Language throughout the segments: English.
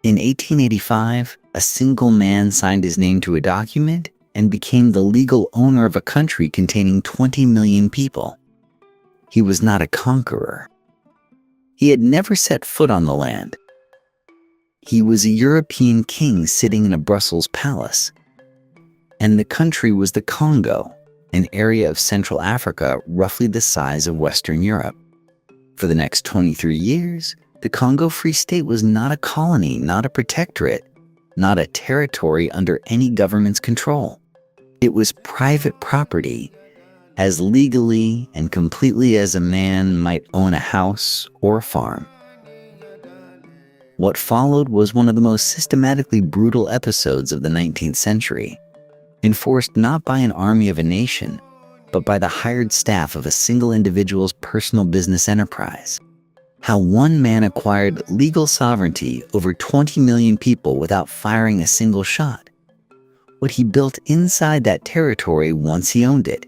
In 1885, a single man signed his name to a document and became the legal owner of a country containing 20 million people. He was not a conqueror. He had never set foot on the land. He was a European king sitting in a Brussels palace. And the country was the Congo, an area of Central Africa roughly the size of Western Europe. For the next 23 years, the Congo Free State was not a colony, not a protectorate, not a territory under any government's control. It was private property, as legally and completely as a man might own a house or a farm. What followed was one of the most systematically brutal episodes of the 19th century, enforced not by an army of a nation, but by the hired staff of a single individual's personal business enterprise. How one man acquired legal sovereignty over 20 million people without firing a single shot. What he built inside that territory once he owned it.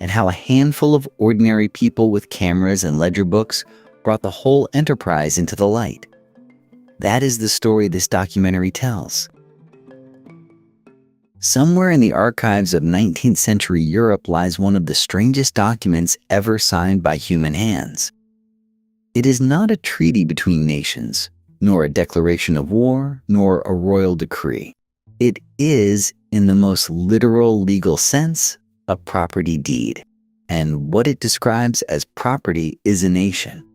And how a handful of ordinary people with cameras and ledger books brought the whole enterprise into the light. That is the story this documentary tells. Somewhere in the archives of 19th century Europe lies one of the strangest documents ever signed by human hands. It is not a treaty between nations, nor a declaration of war, nor a royal decree. It is, in the most literal legal sense, a property deed. And what it describes as property is a nation.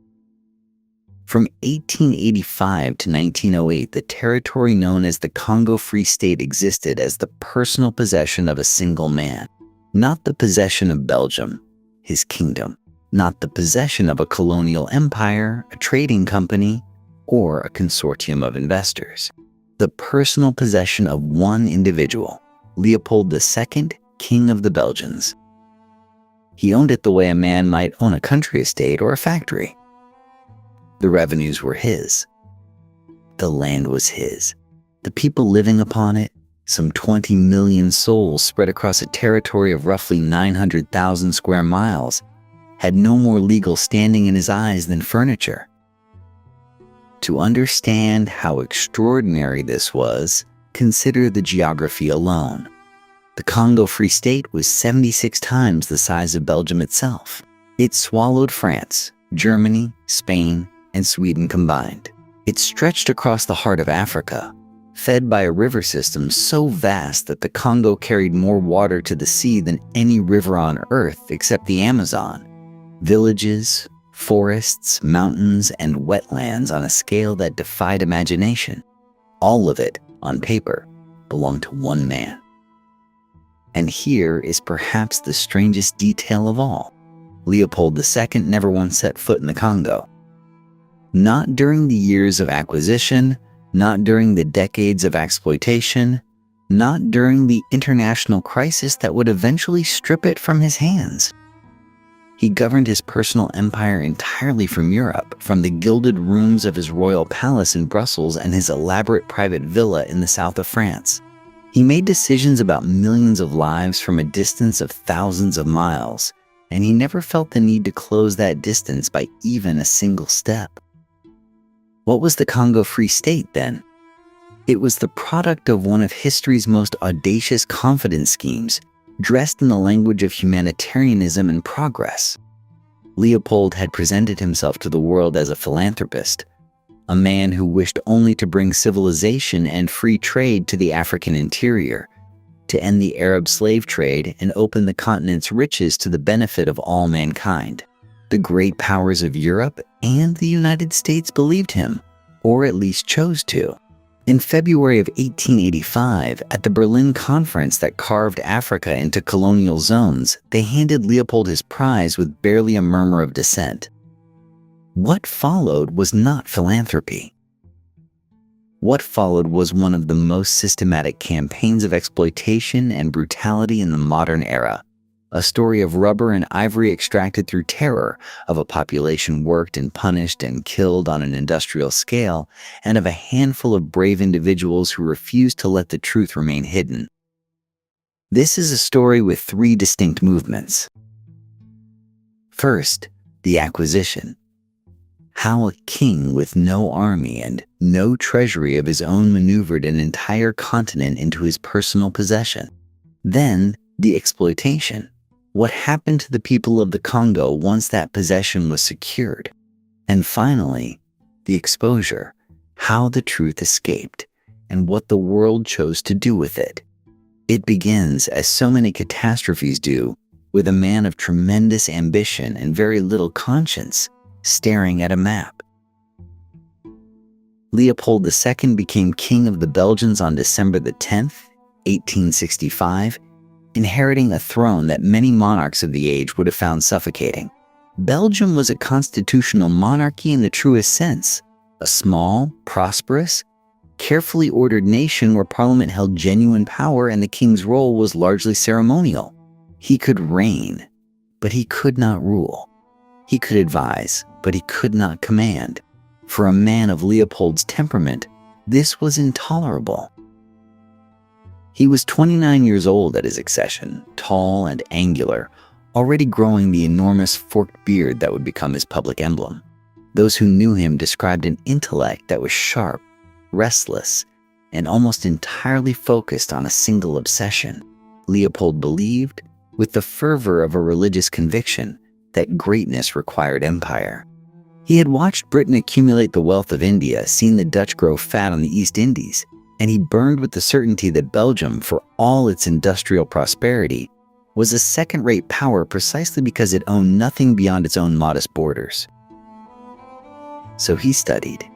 From 1885 to 1908, the territory known as the Congo Free State existed as the personal possession of a single man, not the possession of Belgium, his kingdom, not the possession of a colonial empire, a trading company, or a consortium of investors. The personal possession of one individual, Leopold II, King of the Belgians. He owned it the way a man might own a country estate or a factory. The revenues were his. The land was his. The people living upon it, some 20 million souls spread across a territory of roughly 900,000 square miles, had no more legal standing in his eyes than furniture. To understand how extraordinary this was, consider the geography alone. The Congo Free State was 76 times the size of Belgium itself. It swallowed France, Germany, Spain, and Sweden combined. It stretched across the heart of Africa, fed by a river system so vast that the Congo carried more water to the sea than any river on earth except the Amazon. Villages, forests, mountains, and wetlands on a scale that defied imagination. All of it, on paper, belonged to one man. And here is perhaps the strangest detail of all. Leopold II never once set foot in the Congo. Not during the years of acquisition, not during the decades of exploitation, not during the international crisis that would eventually strip it from his hands. He governed his personal empire entirely from Europe, from the gilded rooms of his royal palace in Brussels and his elaborate private villa in the south of France. He made decisions about millions of lives from a distance of thousands of miles, and he never felt the need to close that distance by even a single step. What was the Congo Free State then? It was the product of one of history's most audacious confidence schemes, dressed in the language of humanitarianism and progress. Leopold had presented himself to the world as a philanthropist, a man who wished only to bring civilization and free trade to the African interior, to end the Arab slave trade and open the continent's riches to the benefit of all mankind. The great powers of Europe and the United States believed him, or at least chose to. In February of 1885, at the Berlin conference that carved Africa into colonial zones, they handed Leopold his prize with barely a murmur of dissent. What followed was not philanthropy. What followed was one of the most systematic campaigns of exploitation and brutality in the modern era. A story of rubber and ivory extracted through terror, of a population worked and punished and killed on an industrial scale, and of a handful of brave individuals who refused to let the truth remain hidden. This is a story with three distinct movements. First, the acquisition. How a king with no army and no treasury of his own maneuvered an entire continent into his personal possession. Then, the exploitation. What happened to the people of the Congo once that possession was secured? And finally, the exposure. How the truth escaped, and what the world chose to do with it. It begins, as so many catastrophes do, with a man of tremendous ambition and very little conscience, staring at a map. Leopold II became king of the Belgians on December the 10th, 1865, inheriting a throne that many monarchs of the age would have found suffocating. Belgium was a constitutional monarchy in the truest sense, a small, prosperous, carefully ordered nation where parliament held genuine power and the king's role was largely ceremonial. He could reign, but he could not rule. He could advise, but he could not command. For a man of Leopold's temperament, this was intolerable. He was 29 years old at his accession, tall and angular, already growing the enormous forked beard that would become his public emblem. Those who knew him described an intellect that was sharp, restless, and almost entirely focused on a single obsession. Leopold believed, with the fervor of a religious conviction, that greatness required empire. He had watched Britain accumulate the wealth of India, seen the Dutch grow fat on the East Indies, and he burned with the certainty that Belgium, for all its industrial prosperity, was a second-rate power precisely because it owned nothing beyond its own modest borders. So he studied.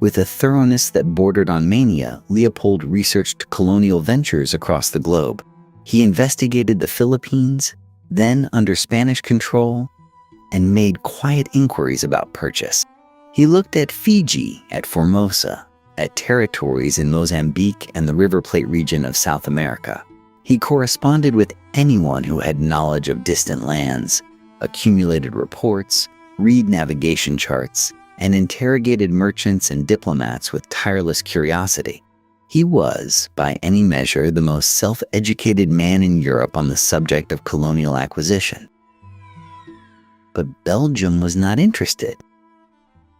With a thoroughness that bordered on mania, Leopold researched colonial ventures across the globe. He investigated the Philippines, then under Spanish control, and made quiet inquiries about purchase. He looked at Fiji, at Formosa, at territories in Mozambique and the River Plate region of South America. He corresponded with anyone who had knowledge of distant lands, accumulated reports, read navigation charts, and interrogated merchants and diplomats with tireless curiosity. He was, by any measure, the most self-educated man in Europe on the subject of colonial acquisition. But Belgium was not interested.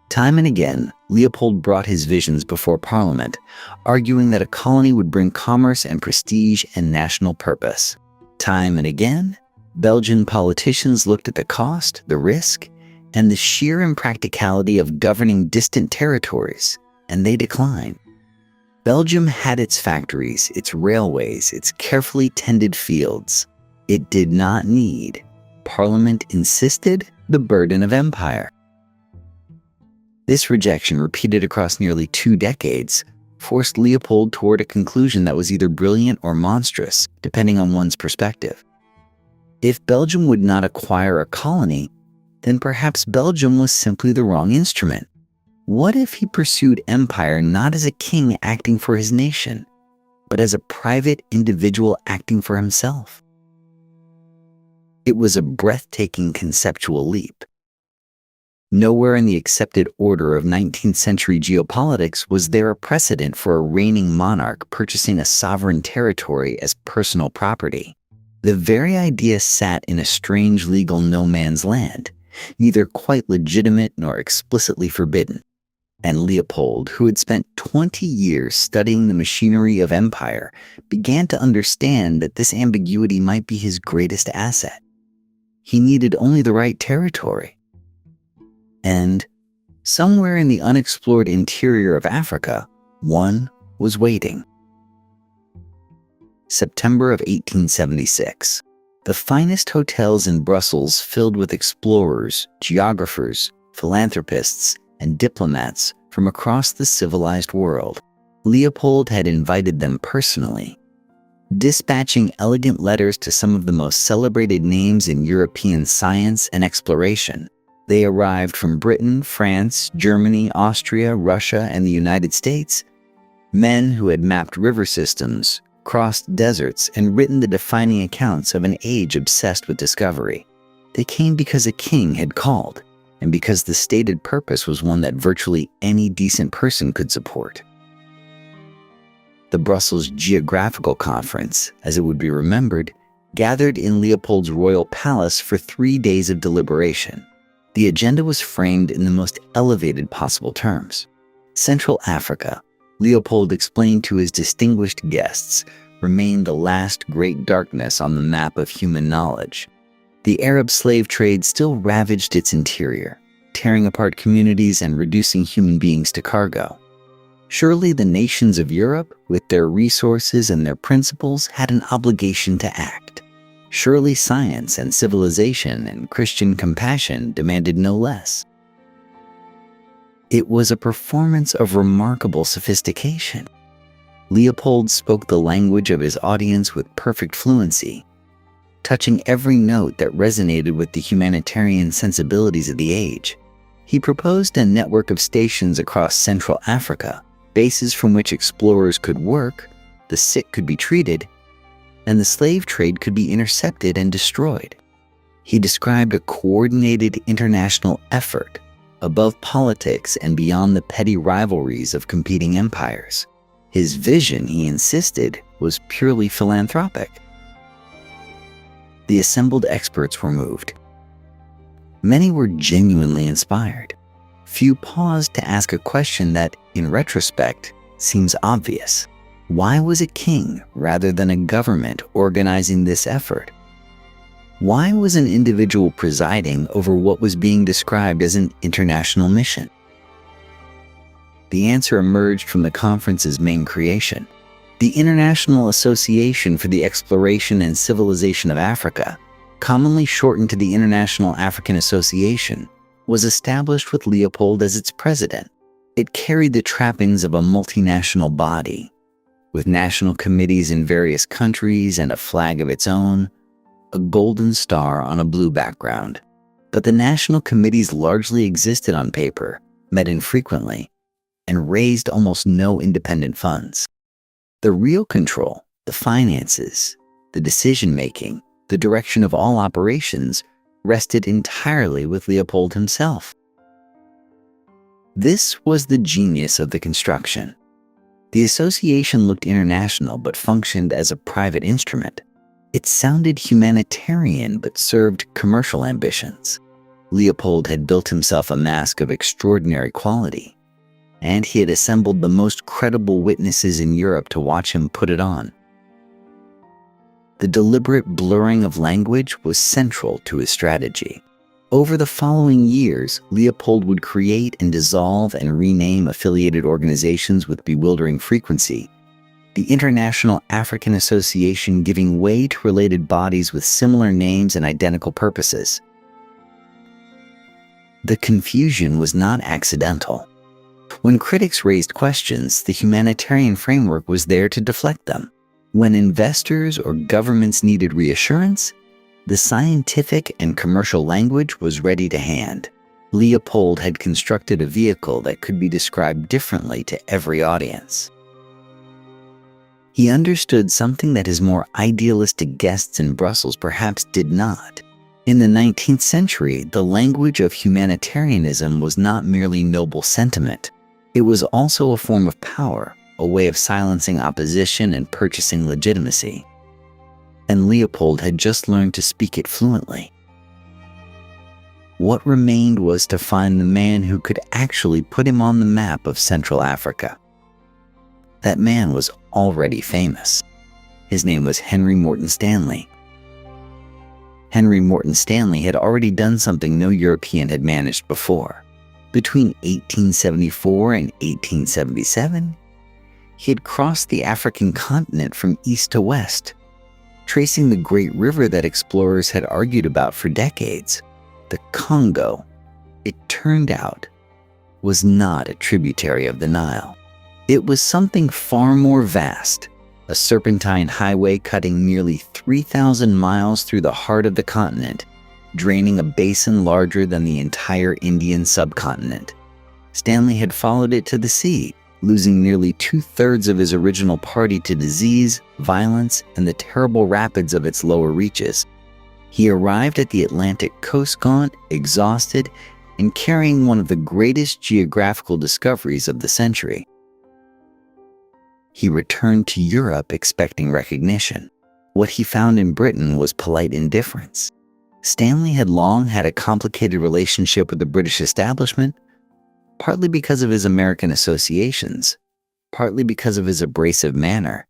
Time and again, Leopold brought his visions before Parliament, arguing that a colony would bring commerce and prestige and national purpose. Time and again, Belgian politicians looked at the cost, the risk, and the sheer impracticality of governing distant territories, and they declined. Belgium had its factories, its railways, its carefully tended fields. It did not need, Parliament insisted, the burden of empire. This rejection, repeated across nearly 2 decades, forced Leopold toward a conclusion that was either brilliant or monstrous, depending on one's perspective. If Belgium would not acquire a colony, then perhaps Belgium was simply the wrong instrument. What if he pursued empire not as a king acting for his nation, but as a private individual acting for himself? It was a breathtaking conceptual leap. Nowhere in the accepted order of 19th century geopolitics was there a precedent for a reigning monarch purchasing a sovereign territory as personal property. The very idea sat in a strange legal no man's land, neither quite legitimate nor explicitly forbidden. And Leopold, who had spent 20 years studying the machinery of empire, began to understand that this ambiguity might be his greatest asset. He needed only the right territory. And, somewhere in the unexplored interior of Africa, one was waiting. September of 1876. The finest hotels in Brussels filled with explorers, geographers, philanthropists, and diplomats from across the civilized world. Leopold had invited them personally, dispatching elegant letters to some of the most celebrated names in European science and exploration. They arrived from Britain, France, Germany, Austria, Russia, and the United States. Men who had mapped river systems, crossed deserts, and written the defining accounts of an age obsessed with discovery. They came because a king had called, and because the stated purpose was one that virtually any decent person could support. The Brussels Geographical Conference, as it would be remembered, gathered in Leopold's royal palace for 3 days of deliberation. The agenda was framed in the most elevated possible terms. Central Africa, Leopold explained to his distinguished guests, remained the last great darkness on the map of human knowledge. The Arab slave trade still ravaged its interior, tearing apart communities and reducing human beings to cargo. Surely the nations of Europe, with their resources and their principles, had an obligation to act. Surely science and civilization and Christian compassion demanded no less. It was a performance of remarkable sophistication. Leopold spoke the language of his audience with perfect fluency, touching every note that resonated with the humanitarian sensibilities of the age. He proposed a network of stations across Central Africa, bases from which explorers could work, the sick could be treated, and the slave trade could be intercepted and destroyed. He described a coordinated international effort above politics and beyond the petty rivalries of competing empires. His vision, he insisted, was purely philanthropic. The assembled experts were moved. Many were genuinely inspired. Few paused to ask a question that, in retrospect, seems obvious. Why was a king rather than a government organizing this effort? Why was an individual presiding over what was being described as an international mission? The answer emerged from the conference's main creation. The International Association for the Exploration and Civilization of Africa, commonly shortened to the International African Association, was established with Leopold as its president. It carried the trappings of a multinational body, with national committees in various countries and a flag of its own, a golden star on a blue background. But the national committees largely existed on paper, met infrequently, and raised almost no independent funds. The real control, the finances, the decision-making, the direction of all operations rested entirely with Leopold himself. This was the genius of the construction. The association looked international but functioned as a private instrument. It sounded humanitarian but served commercial ambitions. Leopold had built himself a mask of extraordinary quality, and he had assembled the most credible witnesses in Europe to watch him put it on. The deliberate blurring of language was central to his strategy. Over the following years, Leopold would create and dissolve and rename affiliated organizations with bewildering frequency, the International African Association giving way to related bodies with similar names and identical purposes. The confusion was not accidental. When critics raised questions, the humanitarian framework was there to deflect them. When investors or governments needed reassurance, the scientific and commercial language was ready to hand. Leopold had constructed a vehicle that could be described differently to every audience. He understood something that his more idealistic guests in Brussels perhaps did not. In the 19th century, the language of humanitarianism was not merely noble sentiment. It was also a form of power, a way of silencing opposition and purchasing legitimacy. And Leopold had just learned to speak it fluently. What remained was to find the man who could actually put him on the map of Central Africa. That man was already famous. His name was Henry Morton Stanley. Henry Morton Stanley had already done something no European had managed before. Between 1874 and 1877, he had crossed the African continent from east to west, tracing the great river that explorers had argued about for decades. The Congo, it turned out, was not a tributary of the Nile. It was something far more vast, a serpentine highway cutting nearly 3,000 miles through the heart of the continent, draining a basin larger than the entire Indian subcontinent. Stanley had followed it to the sea, losing nearly 2/3 of his original party to disease, violence, and the terrible rapids of its lower reaches. He arrived at the Atlantic coast gaunt, exhausted, and carrying one of the greatest geographical discoveries of the century. He returned to Europe expecting recognition. What he found in Britain was polite indifference. Stanley had long had a complicated relationship with the British establishment, partly because of his American associations, partly because of his abrasive manner,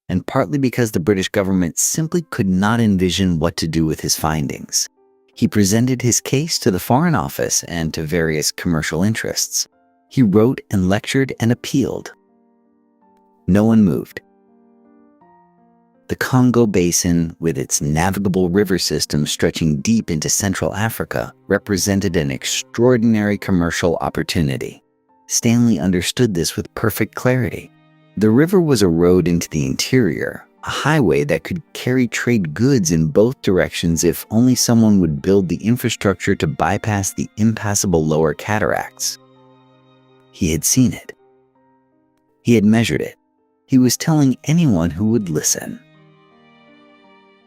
and partly because the British government simply could not envision what to do with his findings. He presented his case to the Foreign Office and to various commercial interests. He wrote and lectured and appealed. No one moved. The Congo Basin, with its navigable river system stretching deep into Central Africa, represented an extraordinary commercial opportunity. Stanley understood this with perfect clarity. The river was a road into the interior, a highway that could carry trade goods in both directions if only someone would build the infrastructure to bypass the impassable lower cataracts. He had seen it. He had measured it. He was telling anyone who would listen.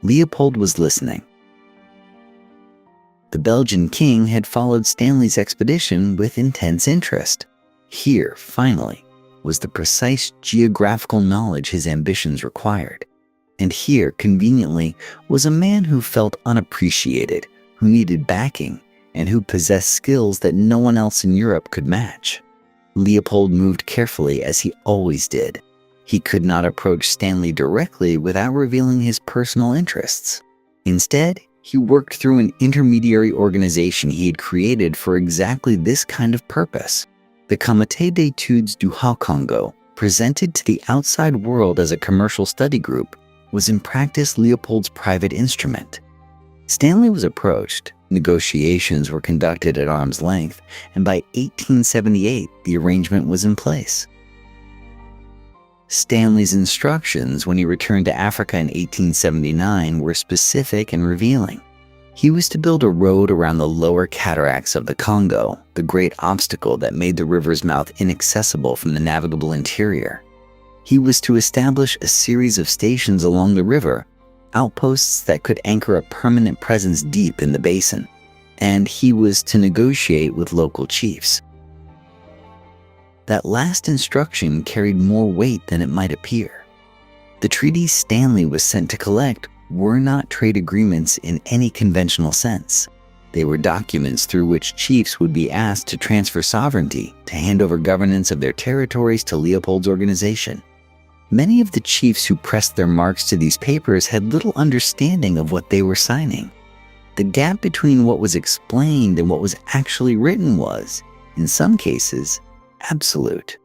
Leopold was listening. The Belgian king had followed Stanley's expedition with intense interest. Here, finally, was the precise geographical knowledge his ambitions required. And here, conveniently, was a man who felt unappreciated, who needed backing, and who possessed skills that no one else in Europe could match. Leopold moved carefully, as he always did. He could not approach Stanley directly without revealing his personal interests. Instead, he worked through an intermediary organization he had created for exactly this kind of purpose. The Comité d'études du Haut-Congo, presented to the outside world as a commercial study group, was in practice Leopold's private instrument. Stanley was approached, negotiations were conducted at arm's length, and by 1878 the arrangement was in place. Stanley's instructions when he returned to Africa in 1879 were specific and revealing. He was to build a road around the lower cataracts of the Congo, the great obstacle that made the river's mouth inaccessible from the navigable interior. He was to establish a series of stations along the river, outposts that could anchor a permanent presence deep in the basin. And he was to negotiate with local chiefs. That last instruction carried more weight than it might appear. The treaties Stanley was sent to collect were not trade agreements in any conventional sense. They were documents through which chiefs would be asked to transfer sovereignty, to hand over governance of their territories to Leopold's organization. Many of the chiefs who pressed their marks to these papers had little understanding of what they were signing. The gap between what was explained and what was actually written was, in some cases, absolute.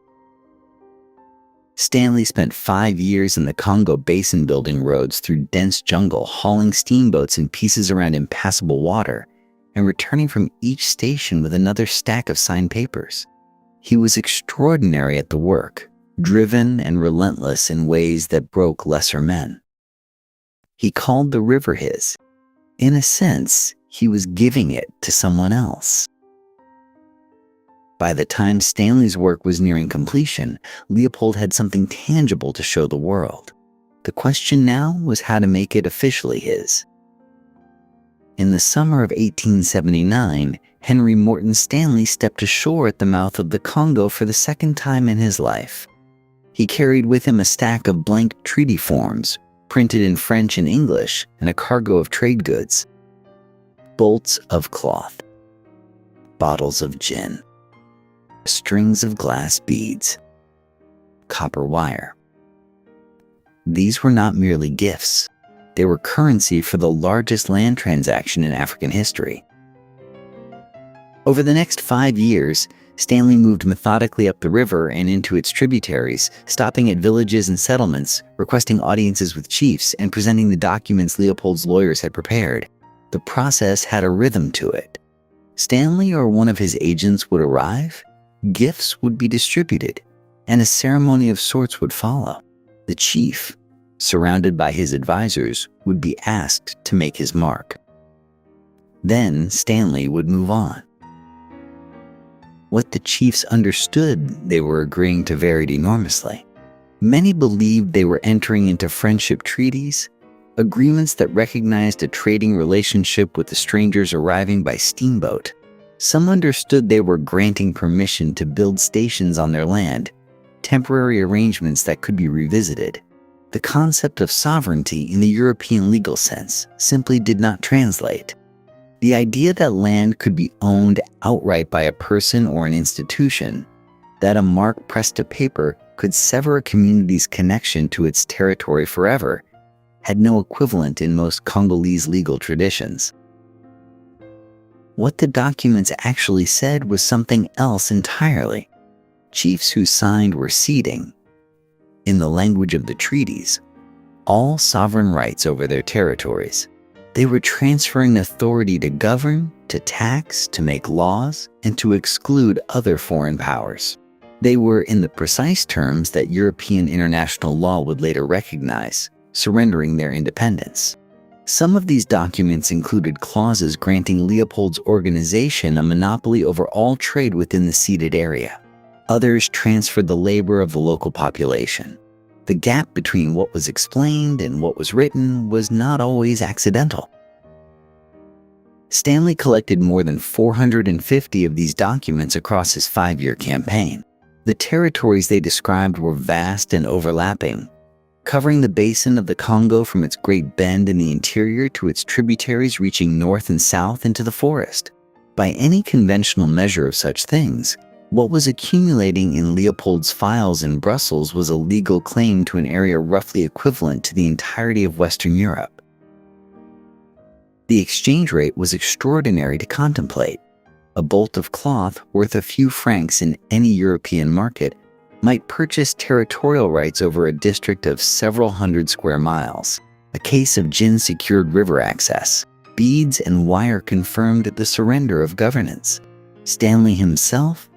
Stanley spent 5 years in the Congo Basin building roads through dense jungle, hauling steamboats in pieces around impassable water, and returning from each station with another stack of signed papers. He was extraordinary at the work, driven and relentless in ways that broke lesser men. He called the river his. In a sense, he was giving it to someone else. By the time Stanley's work was nearing completion, Leopold had something tangible to show the world. The question now was how to make it officially his. In the summer of 1879, Henry Morton Stanley stepped ashore at the mouth of the Congo for the second time in his life. He carried with him a stack of blank treaty forms, printed in French and English, and a cargo of trade goods. Bolts of cloth, bottles of gin, strings of glass beads, copper wire. These were not merely gifts. They were currency for the largest land transaction in African history. Over the next 5 years, Stanley moved methodically up the river and into its tributaries, stopping at villages and settlements, requesting audiences with chiefs, and presenting the documents Leopold's lawyers had prepared. The process had a rhythm to it. Stanley or one of his agents would arrive, gifts would be distributed, and a ceremony of sorts would follow. The chief, surrounded by his advisors, would be asked to make his mark. Then Stanley would move on. What the chiefs understood, they were agreeing to varied enormously. Many believed they were entering into friendship treaties, agreements that recognized a trading relationship with the strangers arriving by steamboat. Some understood they were granting permission to build stations on their land, temporary arrangements that could be revisited. The concept of sovereignty in the European legal sense simply did not translate. The idea that land could be owned outright by a person or an institution, that a mark pressed to paper could sever a community's connection to its territory forever, had no equivalent in most Congolese legal traditions. What the documents actually said was something else entirely. Chiefs who signed were ceding, in the language of the treaties, all sovereign rights over their territories. They were transferring authority to govern, to tax, to make laws, and to exclude other foreign powers. They were, in the precise terms that European international law would later recognize, surrendering their independence. Some of these documents included clauses granting Leopold's organization a monopoly over all trade within the ceded area. Others transferred the labor of the local population. The gap between what was explained and what was written was not always accidental. Stanley collected more than 450 of these documents across his 5-year campaign. The territories they described were vast and overlapping, covering the basin of the Congo from its great bend in the interior to its tributaries reaching north and south into the forest. By any conventional measure of such things, what was accumulating in Leopold's files in Brussels was a legal claim to an area roughly equivalent to the entirety of Western Europe. The exchange rate was extraordinary to contemplate. A bolt of cloth worth a few francs in any European market might purchase territorial rights over a district of several hundred square miles. A case of gin secured river access. Beads and wire confirmed the surrender of governance. Stanley himself,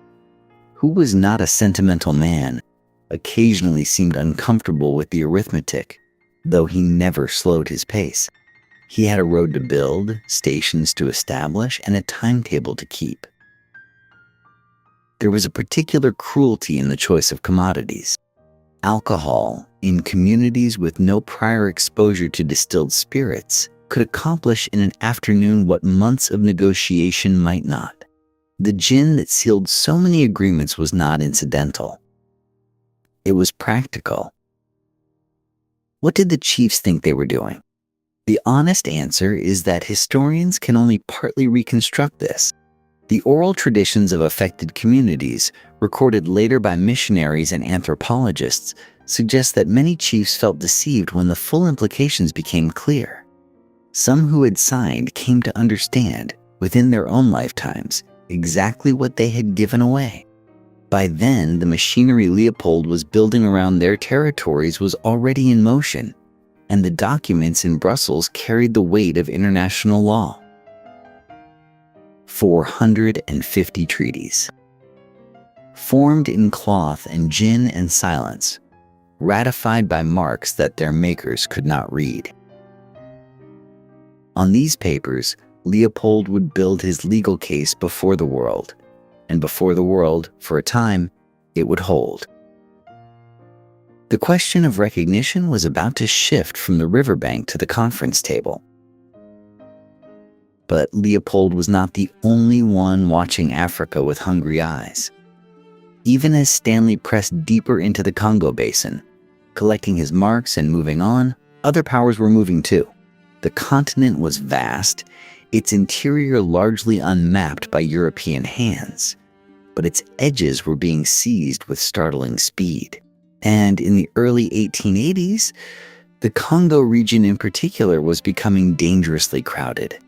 who was not a sentimental man, occasionally seemed uncomfortable with the arithmetic, though he never slowed his pace. He had a road to build, stations to establish, and a timetable to keep. There was a particular cruelty in the choice of commodities. Alcohol, in communities with no prior exposure to distilled spirits, could accomplish in an afternoon what months of negotiation might not. The gin that sealed so many agreements was not incidental. It was practical. What did the chiefs think they were doing? The honest answer is that historians can only partly reconstruct this. The oral traditions of affected communities, recorded later by missionaries and anthropologists, suggest that many chiefs felt deceived when the full implications became clear. Some who had signed came to understand, within their own lifetimes, exactly what they had given away. By then, the machinery Leopold was building around their territories was already in motion, and the documents in Brussels carried the weight of international law. 450 treaties. Formed in cloth and gin and silence, ratified by marks that their makers could not read. On these papers, Leopold would build his legal case before the world, and before the world, for a time, it would hold. The question of recognition was about to shift from the riverbank to the conference table. But Leopold was not the only one watching Africa with hungry eyes. Even as Stanley pressed deeper into the Congo basin, collecting his marks and moving on, other powers were moving too. The continent was vast, its interior largely unmapped by European hands, but its edges were being seized with startling speed. And in the early 1880s, the Congo region in particular was becoming dangerously crowded.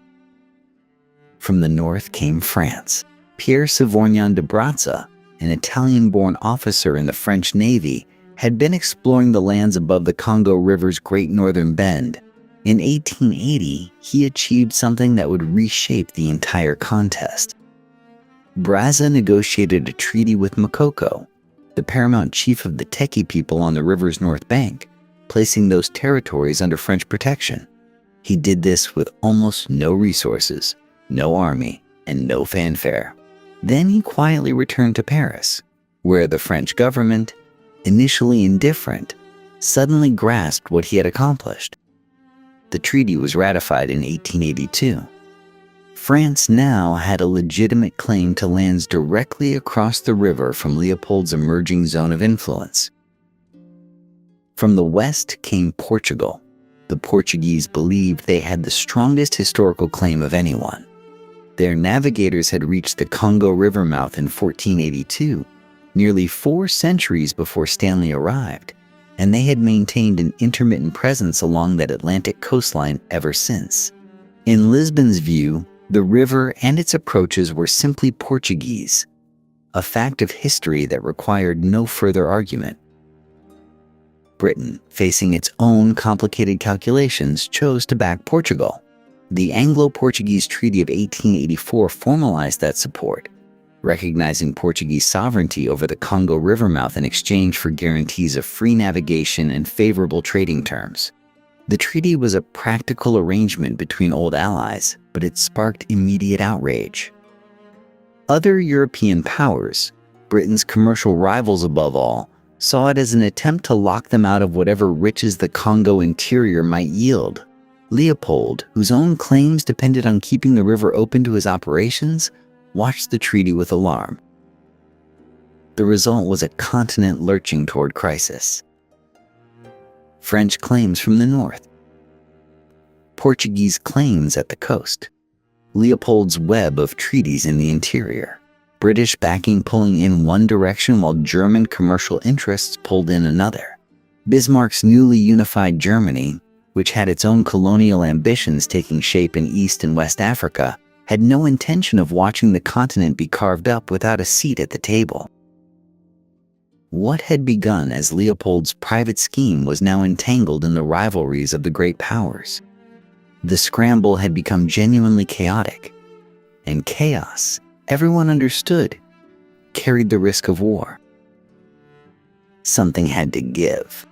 From the north came France. Pierre Sévignon de Brazza, an Italian-born officer in the French Navy, had been exploring the lands above the Congo River's Great Northern Bend. In 1880, he achieved something that would reshape the entire contest. Brazza negotiated a treaty with Makoko, the paramount chief of the Teki people on the river's north bank, placing those territories under French protection. He did this with almost no resources, no army, and no fanfare. Then he quietly returned to Paris, where the French government, initially indifferent, suddenly grasped what he had accomplished. The treaty was ratified in 1882. France now had a legitimate claim to lands directly across the river from Leopold's emerging zone of influence. From the west came Portugal. The Portuguese believed they had the strongest historical claim of anyone. Their navigators had reached the Congo River mouth in 1482, nearly 4 centuries before Stanley arrived, and they had maintained an intermittent presence along that Atlantic coastline ever since. In Lisbon's view, the river and its approaches were simply Portuguese, a fact of history that required no further argument. Britain, facing its own complicated calculations, chose to back Portugal. The Anglo-Portuguese Treaty of 1884 formalized that support, recognizing Portuguese sovereignty over the Congo River mouth in exchange for guarantees of free navigation and favorable trading terms. The treaty was a practical arrangement between old allies, but it sparked immediate outrage. Other European powers, Britain's commercial rivals above all, saw it as an attempt to lock them out of whatever riches the Congo interior might yield. Leopold, whose own claims depended on keeping the river open to his operations, watched the treaty with alarm. The result was a continent lurching toward crisis. French claims from the north, Portuguese claims at the coast, Leopold's web of treaties in the interior, British backing pulling in one direction while German commercial interests pulled in another. Bismarck's newly unified Germany, which had its own colonial ambitions taking shape in East and West Africa, had no intention of watching the continent be carved up without a seat at the table. What had begun as Leopold's private scheme was now entangled in the rivalries of the great powers. The scramble had become genuinely chaotic, and chaos, everyone understood, carried the risk of war. Something had to give.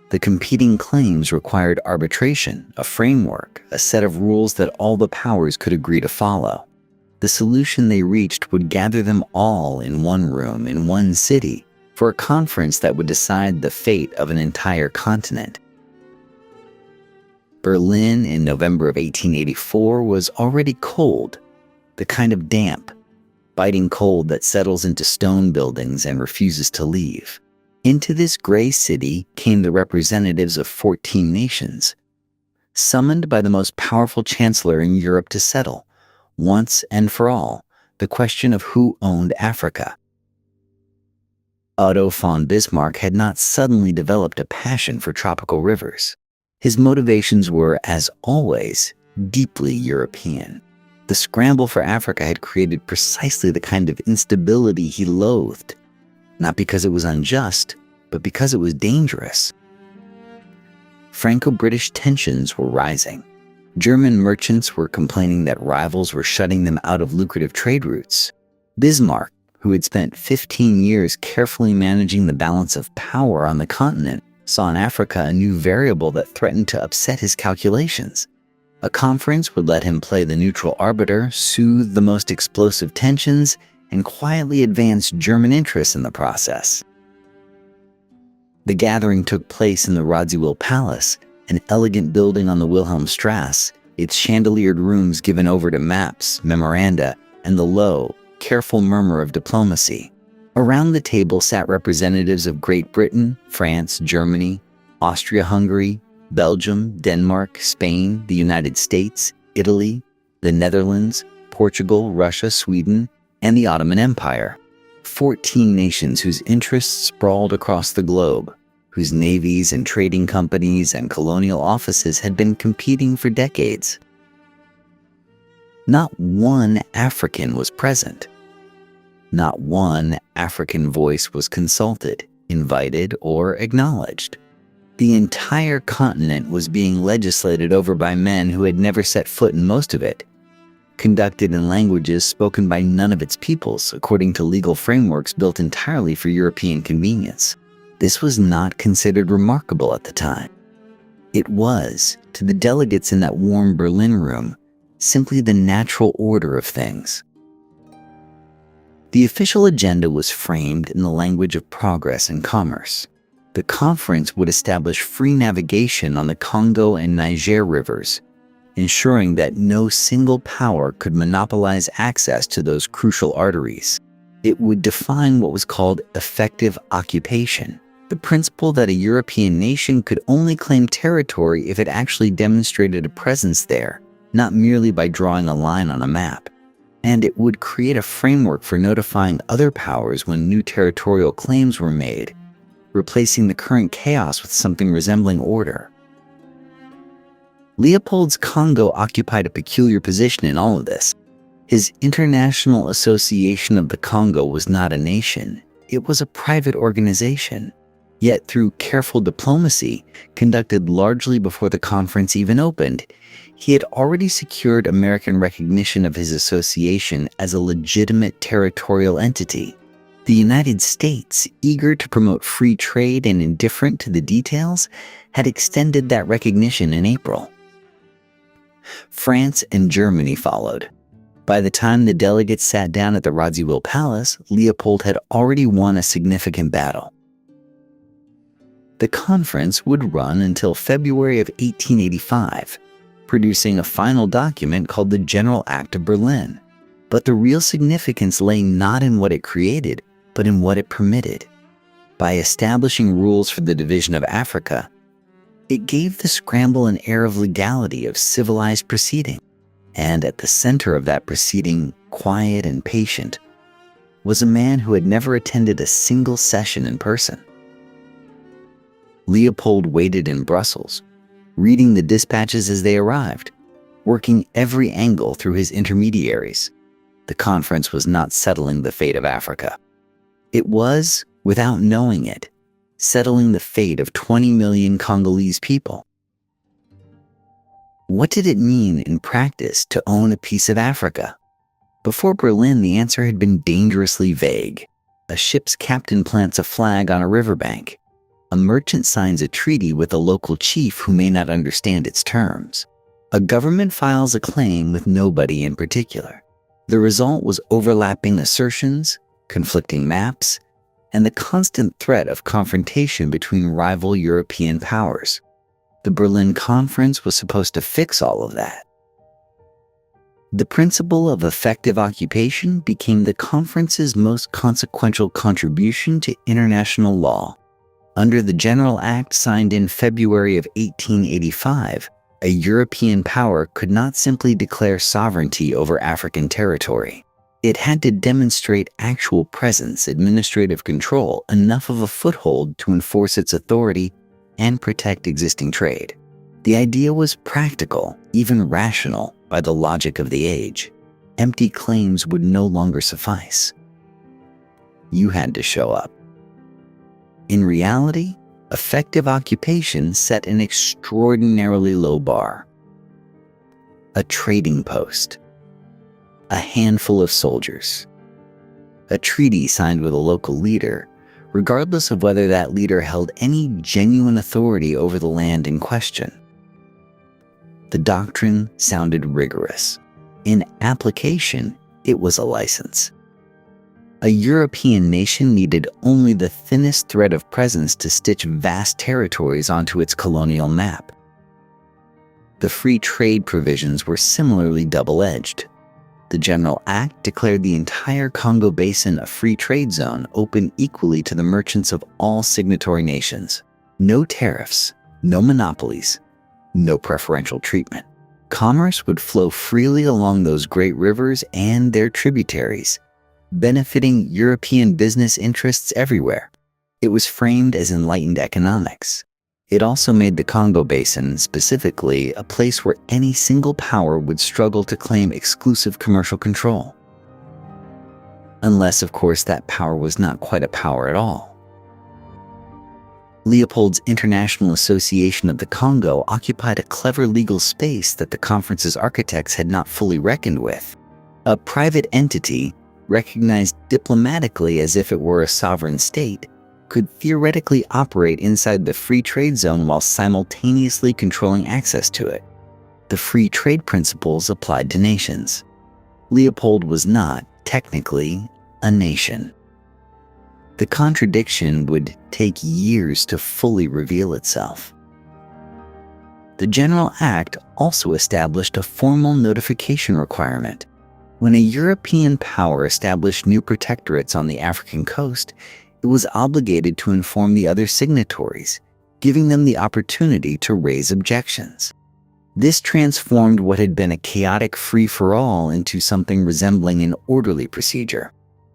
The competing claims required arbitration, a framework, a set of rules that all the powers could agree to follow. The solution they reached would gather them all in one room in one city for a conference that would decide the fate of an entire continent. Berlin in November of 1884 was already cold, the kind of damp, biting cold that settles into stone buildings and refuses to leave. Into this gray city came the representatives of 14 nations, summoned by the most powerful chancellor in Europe to settle, once and for all, the question of who owned Africa. Otto von Bismarck had not suddenly developed a passion for tropical rivers. His motivations were, as always, deeply European. The scramble for Africa had created precisely the kind of instability he loathed, not because it was unjust, but because it was dangerous. Franco-British tensions were rising. German merchants were complaining that rivals were shutting them out of lucrative trade routes. Bismarck, who had spent 15 years carefully managing the balance of power on the continent, saw in Africa a new variable that threatened to upset his calculations. A conference would let him play the neutral arbiter, soothe the most explosive tensions, and quietly advance German interests in the process. The gathering took place in the Radziwill Palace, an elegant building on the Wilhelmstrasse, its chandeliered rooms given over to maps, memoranda, and the low, careful murmur of diplomacy. Around the table sat representatives of Great Britain, France, Germany, Austria-Hungary, Belgium, Denmark, Spain, the United States, Italy, the Netherlands, Portugal, Russia, Sweden, and the Ottoman Empire. 14 nations whose interests sprawled across the globe, whose navies and trading companies and colonial offices had been competing for decades. Not one African was present. Not one African voice was consulted, invited, or acknowledged. The entire continent was being legislated over by men who had never set foot in most of it, conducted in languages spoken by none of its peoples, according to legal frameworks built entirely for European convenience. This was not considered remarkable at the time. It was, to the delegates in that warm Berlin room, simply the natural order of things. The official agenda was framed in the language of progress and commerce. The conference would establish free navigation on the Congo and Niger rivers, ensuring that no single power could monopolize access to those crucial arteries. It would define what was called effective occupation, the principle that a European nation could only claim territory if it actually demonstrated a presence there, not merely by drawing a line on a map. and it would create a framework for notifying other powers when new territorial claims were made, replacing the current chaos with something resembling order. Leopold's Congo occupied a peculiar position in all of this. His International Association of the Congo was not a nation, it was a private organization. Yet through careful diplomacy, conducted largely before the conference even opened, he had already secured American recognition of his association as a legitimate territorial entity. The United States, eager to promote free trade and indifferent to the details, had extended that recognition in April. France and Germany followed. By the time the delegates sat down at the Radziwiłł Palace, Leopold had already won a significant battle. The conference would run until February of 1885, producing a final document called the General Act of Berlin. But the real significance lay not in what it created, but in what it permitted. By establishing rules for the division of Africa, it gave the scramble an air of legality, of civilized proceeding. And at the center of that proceeding, quiet and patient, was a man who had never attended a single session in person. Leopold waited in Brussels, reading the dispatches as they arrived, working every angle through his intermediaries. The conference was not settling the fate of Africa. It was, without knowing it, settling the fate of 20 million Congolese people. What did it mean in practice to own a piece of Africa? Before Berlin, the answer had been dangerously vague. A ship's captain plants a flag on a riverbank. A merchant signs a treaty with a local chief who may not understand its terms. A government files a claim with nobody in particular. The result was overlapping assertions, conflicting maps, and the constant threat of confrontation between rival European powers. The Berlin Conference was supposed to fix all of that. The principle of effective occupation became the conference's most consequential contribution to international law. Under the General Act signed in February of 1885, a European power could not simply declare sovereignty over African territory. It had to demonstrate actual presence, administrative control, enough of a foothold to enforce its authority and protect existing trade. The idea was practical, even rational, by the logic of the age. Empty claims would no longer suffice. You had to show up. In reality, effective occupation set an extraordinarily low bar. A trading post. A handful of soldiers. A treaty signed with a local leader, regardless of whether that leader held any genuine authority over the land in question. The doctrine sounded rigorous. In application, it was a license. A European nation needed only the thinnest thread of presence to stitch vast territories onto its colonial map. The free trade provisions were similarly double-edged. The General Act declared the entire Congo Basin a free trade zone open equally to the merchants of all signatory nations. No tariffs, no monopolies, no preferential treatment. Commerce would flow freely along those great rivers and their tributaries, benefiting European business interests everywhere. It was framed as enlightened economics. It also made the Congo Basin, specifically, a place where any single power would struggle to claim exclusive commercial control. Unless, of course, that power was not quite a power at all. Leopold's International Association of the Congo occupied a clever legal space that the conference's architects had not fully reckoned with. A private entity, recognized diplomatically as if it were a sovereign state, could theoretically operate inside the free trade zone while simultaneously controlling access to it. The free trade principles applied to nations. Leopold was not, technically, a nation. The contradiction would take years to fully reveal itself. The General Act also established a formal notification requirement. When a European power established new protectorates on the African coast, it was obligated to inform the other signatories, giving them the opportunity to raise objections. This transformed what had been a chaotic free-for-all into something resembling an orderly procedure.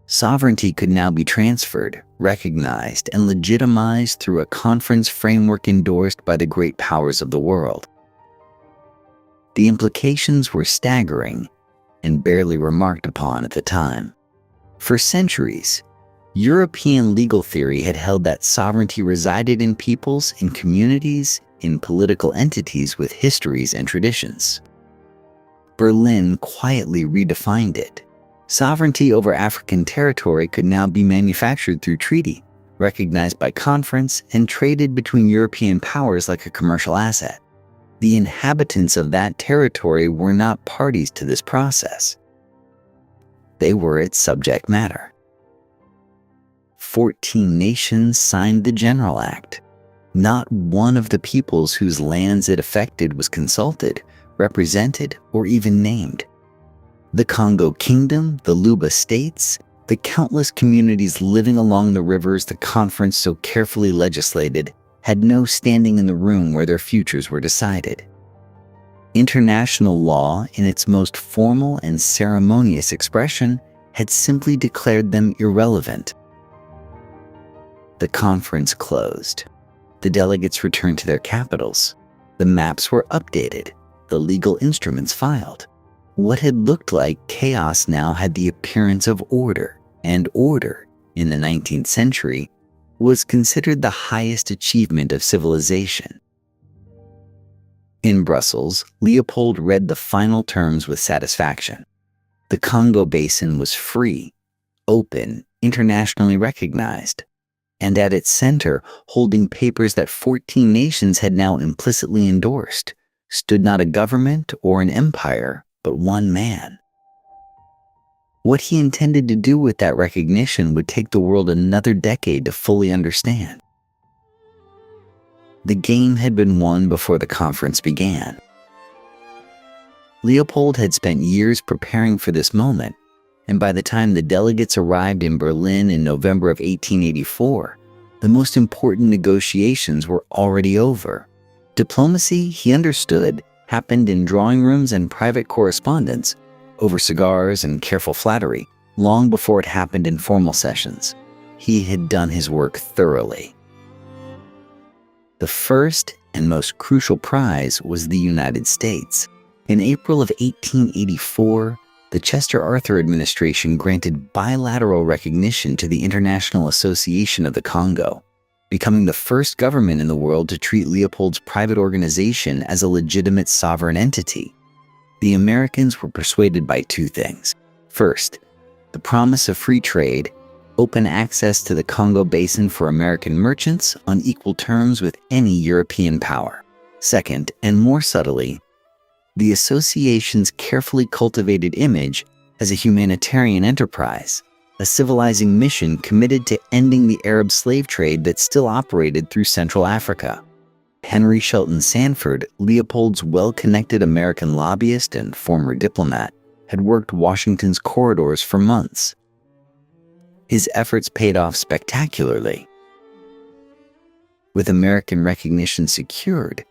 Sovereignty could now be transferred, recognized, and legitimized through a conference framework endorsed by the great powers of the world. The implications were staggering and barely remarked upon at the time. For centuries, European legal theory had held that sovereignty resided in peoples, in communities, in political entities with histories and traditions. Berlin quietly redefined it. Sovereignty over African territory could now be manufactured through treaty, recognized by conference, and traded between European powers like a commercial asset. The inhabitants of that territory were not parties to this process. They were its subject matter. 14 nations signed the General Act. Not one of the peoples whose lands it affected was consulted, represented, or even named. The Congo Kingdom, the Luba states, the countless communities living along the rivers the conference so carefully legislated had no standing in the room where their futures were decided. International law, in its most formal and ceremonious expression, had simply declared them irrelevant. The conference closed. The delegates returned to their capitals. The maps were updated. The legal instruments filed. What had looked like chaos now had the appearance of order, and order, in the 19th century, was considered the highest achievement of civilization. In Brussels, Leopold read the final terms with satisfaction. The Congo Basin was free, open, internationally recognized, and at its center, holding papers that 14 nations had now implicitly endorsed, stood not a government or an empire, but one man. What he intended to do with that recognition would take the world another decade to fully understand. The game had been won before the conference began. Leopold had spent years preparing for this moment, and by the time the delegates arrived in Berlin in November of 1884, the most important negotiations were already over. Diplomacy, he understood, happened in drawing rooms and private correspondence, over cigars and careful flattery, long before it happened in formal sessions. He had done his work thoroughly. The first and most crucial prize was the United States. In April of 1884, the Chester Arthur administration granted bilateral recognition to the International Association of the Congo, becoming the first government in the world to treat Leopold's private organization as a legitimate sovereign entity. The Americans were persuaded by two things. First, the promise of free trade, open access to the Congo Basin for American merchants on equal terms with any European power. Second, and more subtly, the association's carefully cultivated image as a humanitarian enterprise, a civilizing mission committed to ending the Arab slave trade that still operated through Central Africa. Henry Shelton Sanford, Leopold's well-connected American lobbyist and former diplomat, had worked Washington's corridors for months. His efforts paid off spectacularly. With American recognition secured,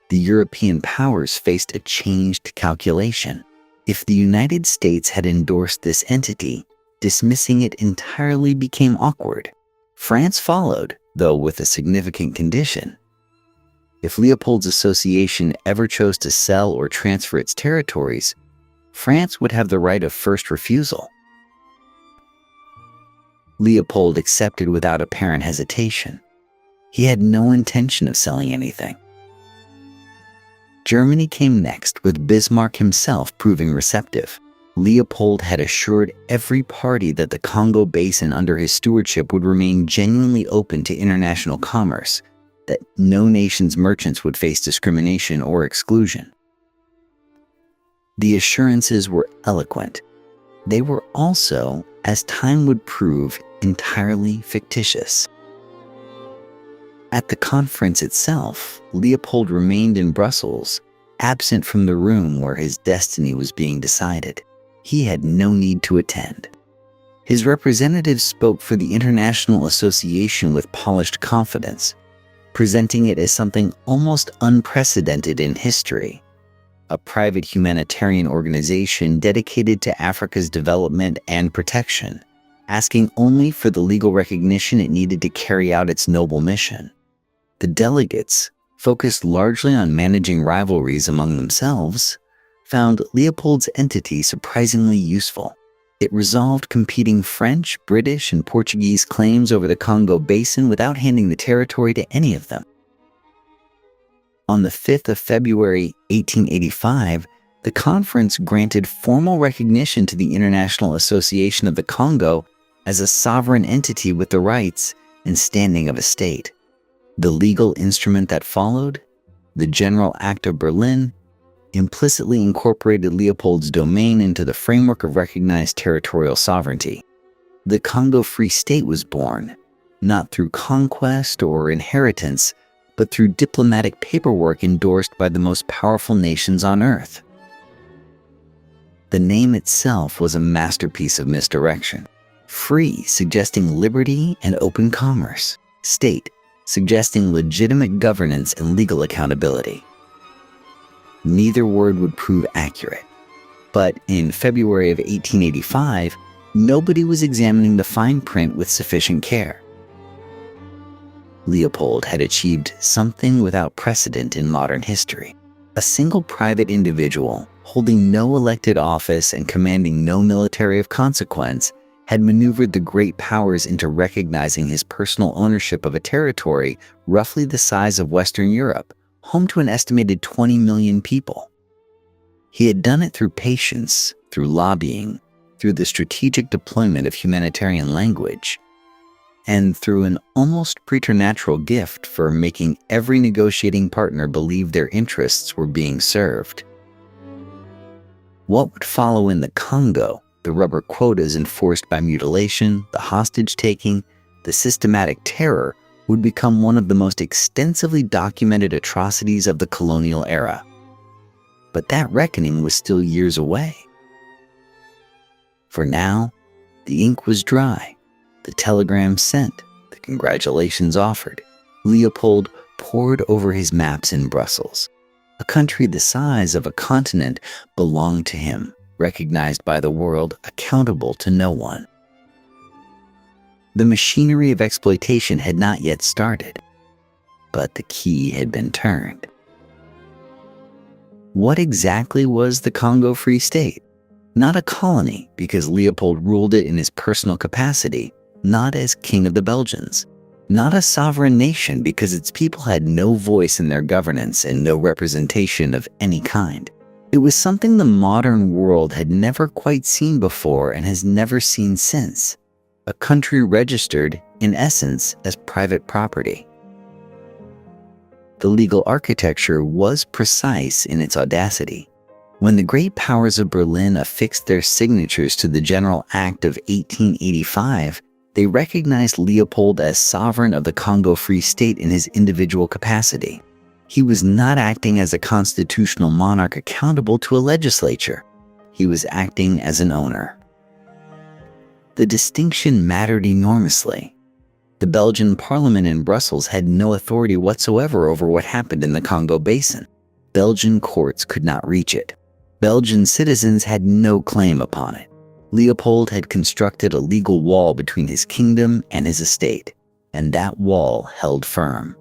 the European powers faced a changed calculation. If the United States had endorsed this entity, dismissing it entirely became awkward. France followed, though with a significant condition. If Leopold's association ever chose to sell or transfer its territories, France would have the right of first refusal. Leopold accepted without apparent hesitation. He had no intention of selling anything. Germany came next, with Bismarck himself proving receptive. Leopold had assured every party that the Congo Basin under his stewardship would remain genuinely open to international commerce, that no nation's merchants would face discrimination or exclusion. The assurances were eloquent. They were also, as time would prove, entirely fictitious. At the conference itself, Leopold remained in Brussels, absent from the room where his destiny was being decided. He had no need to attend. His representatives spoke for the International Association with polished confidence, presenting it as something almost unprecedented in history, a private humanitarian organization dedicated to Africa's development and protection, asking only for the legal recognition it needed to carry out its noble mission. The delegates, focused largely on managing rivalries among themselves, found Leopold's entity surprisingly useful. It resolved competing French, British, and Portuguese claims over the Congo Basin without handing the territory to any of them. On the 5th of February 1885, the conference granted formal recognition to the International Association of the Congo as a sovereign entity with the rights and standing of a state. The legal instrument that followed, the General Act of Berlin, implicitly incorporated Leopold's domain into the framework of recognized territorial sovereignty. The Congo Free State was born, not through conquest or inheritance, but through diplomatic paperwork endorsed by the most powerful nations on earth. The name itself was a masterpiece of misdirection. Free, suggesting liberty and open commerce. State, suggesting legitimate governance and legal accountability. Neither word would prove accurate. But in February of 1885, nobody was examining the fine print with sufficient care. Leopold had achieved something without precedent in modern history. A single private individual, holding no elected office and commanding no military of consequence, had maneuvered the great powers into recognizing his personal ownership of a territory roughly the size of Western Europe, home to an estimated 20 million people. He had done it through patience, through lobbying, through the strategic deployment of humanitarian language, and through an almost preternatural gift for making every negotiating partner believe their interests were being served. What would follow in the Congo, the rubber quotas enforced by mutilation, the hostage-taking, the systematic terror, would become one of the most extensively documented atrocities of the colonial era. But that reckoning was still years away. For now, the ink was dry. The telegrams sent, the congratulations offered. Leopold pored over his maps in Brussels. A country the size of a continent belonged to him, recognized by the world, accountable to no one. The machinery of exploitation had not yet started, but the key had been turned. What exactly was the Congo Free State? Not a colony, because Leopold ruled it in his personal capacity, not as king of the Belgians. Not a sovereign nation, because its people had no voice in their governance and no representation of any kind. It was something the modern world had never quite seen before and has never seen since. A country registered, in essence, as private property. The legal architecture was precise in its audacity. When the great powers of Berlin affixed their signatures to the General Act of 1885, they recognized Leopold as sovereign of the Congo Free State in his individual capacity. He was not acting as a constitutional monarch accountable to a legislature. He was acting as an owner. The distinction mattered enormously. The Belgian parliament in Brussels had no authority whatsoever over what happened in the Congo Basin. Belgian courts could not reach it. Belgian citizens had no claim upon it. Leopold had constructed a legal wall between his kingdom and his estate, and that wall held firm.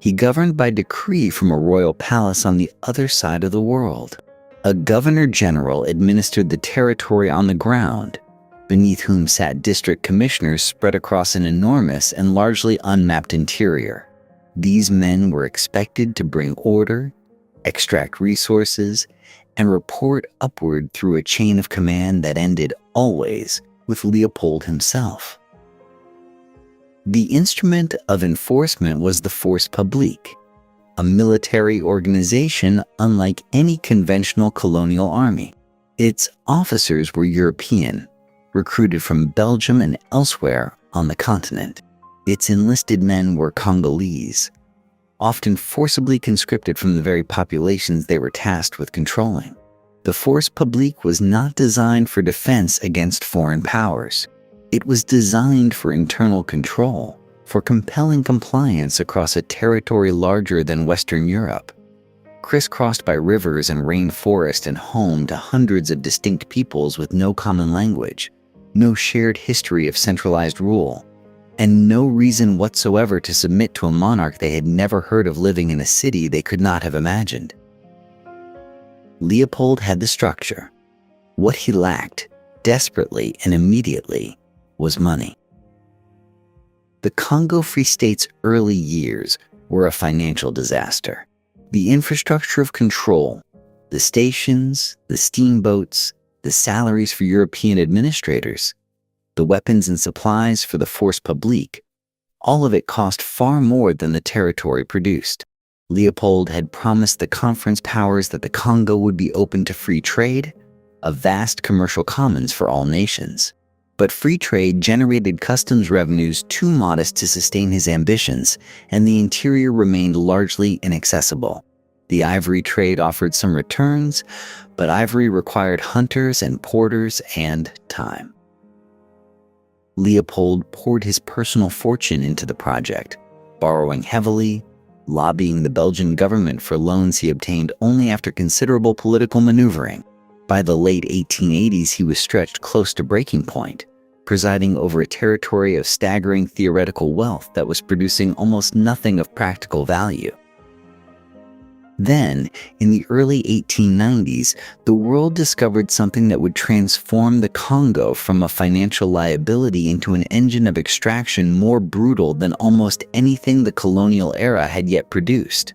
He governed by decree from a royal palace on the other side of the world. A governor-general administered the territory on the ground, beneath whom sat district commissioners spread across an enormous and largely unmapped interior. These men were expected to bring order, extract resources, and report upward through a chain of command that ended always with Leopold himself. The instrument of enforcement was the Force Publique, a military organization unlike any conventional colonial army. Its officers were European, recruited from Belgium and elsewhere on the continent. Its enlisted men were Congolese, often forcibly conscripted from the very populations they were tasked with controlling. The Force Publique was not designed for defense against foreign powers. It was designed for internal control, for compelling compliance across a territory larger than Western Europe. crisscrossed by rivers and rainforest and home to hundreds of distinct peoples with no common language, no shared history of centralized rule, and no reason whatsoever to submit to a monarch they had never heard of living in a city they could not have imagined. Leopold had the structure. What he lacked, desperately and immediately, was money. The Congo Free State's early years were a financial disaster. The infrastructure of control, the stations, the steamboats, the salaries for European administrators, the weapons and supplies for the Force Publique, all of it cost far more than the territory produced. Leopold had promised the conference powers that the Congo would be open to free trade, a vast commercial commons for all nations. But free trade generated customs revenues too modest to sustain his ambitions, and the interior remained largely inaccessible. The ivory trade offered some returns, but ivory required hunters and porters and time. Leopold poured his personal fortune into the project, borrowing heavily, lobbying the Belgian government for loans he obtained only after considerable political maneuvering. By the late 1880s, he was stretched close to breaking point, presiding over a territory of staggering theoretical wealth that was producing almost nothing of practical value. Then, in the early 1890s, the world discovered something that would transform the Congo from a financial liability into an engine of extraction more brutal than almost anything the colonial era had yet produced.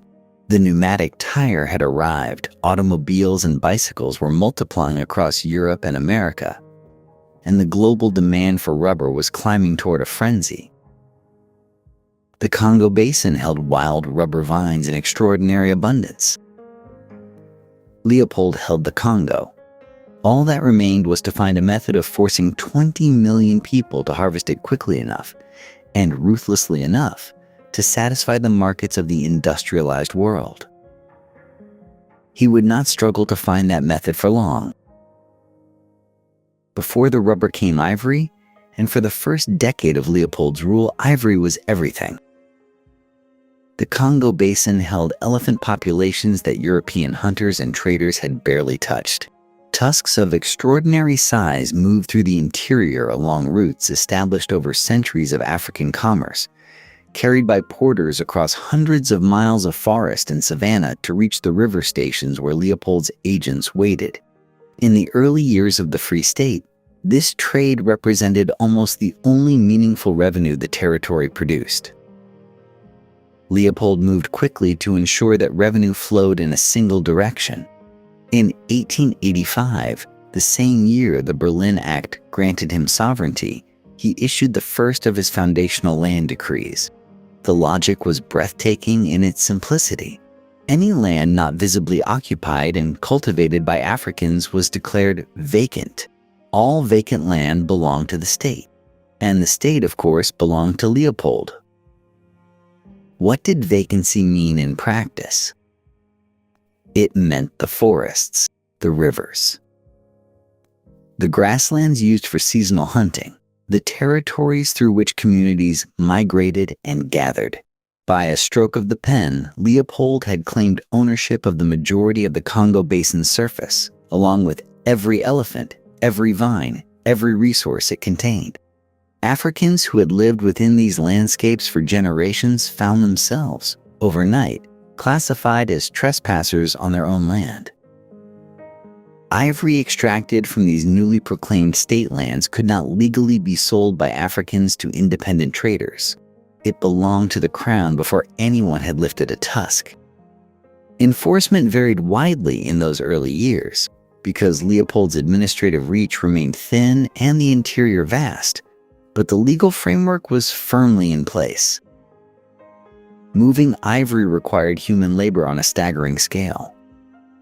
The pneumatic tire had arrived, automobiles and bicycles were multiplying across Europe and America, and the global demand for rubber was climbing toward a frenzy. The Congo Basin held wild rubber vines in extraordinary abundance. Leopold held the Congo. All that remained was to find a method of forcing 20 million people to harvest it quickly enough, and ruthlessly enough, to satisfy the markets of the industrialized world. He would not struggle to find that method for long. Before the rubber came ivory, and for the first decade of Leopold's rule, ivory was everything. The Congo Basin held elephant populations that European hunters and traders had barely touched. Tusks of extraordinary size moved through the interior along routes established over centuries of African commerce, carried by porters across hundreds of miles of forest and savanna to reach the river stations where Leopold's agents waited. In the early years of the Free State, this trade represented almost the only meaningful revenue the territory produced. Leopold moved quickly to ensure that revenue flowed in a single direction. In 1885, the same year the Berlin Act granted him sovereignty, he issued the first of his foundational land decrees. The logic was breathtaking in its simplicity. Any land not visibly occupied and cultivated by Africans was declared vacant. All vacant land belonged to the state. And the state, of course, belonged to Leopold. What did vacancy mean in practice? It meant the forests, the rivers, the grasslands used for seasonal hunting, the territories through which communities migrated and gathered. By a stroke of the pen, Leopold had claimed ownership of the majority of the Congo Basin's surface, along with every elephant, every vine, every resource it contained. Africans who had lived within these landscapes for generations found themselves, overnight, classified as trespassers on their own land. Ivory extracted from these newly proclaimed state lands could not legally be sold by Africans to independent traders. It belonged to the crown before anyone had lifted a tusk. Enforcement varied widely in those early years, because Leopold's administrative reach remained thin and the interior vast, but the legal framework was firmly in place. Moving ivory required human labor on a staggering scale.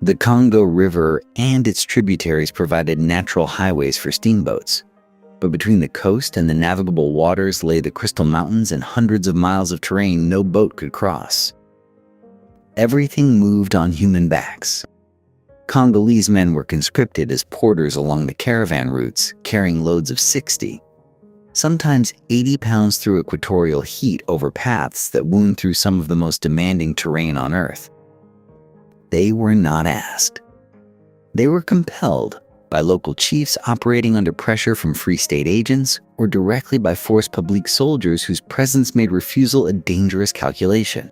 The Congo River and its tributaries provided natural highways for steamboats, but between the coast and the navigable waters lay the Crystal Mountains and hundreds of miles of terrain no boat could cross. Everything moved on human backs. Congolese men were conscripted as porters along the caravan routes, carrying loads of 60, sometimes 80 pounds through equatorial heat over paths that wound through some of the most demanding terrain on Earth. They were not asked. They were compelled by local chiefs operating under pressure from Free State agents or directly by Force Publique soldiers whose presence made refusal a dangerous calculation.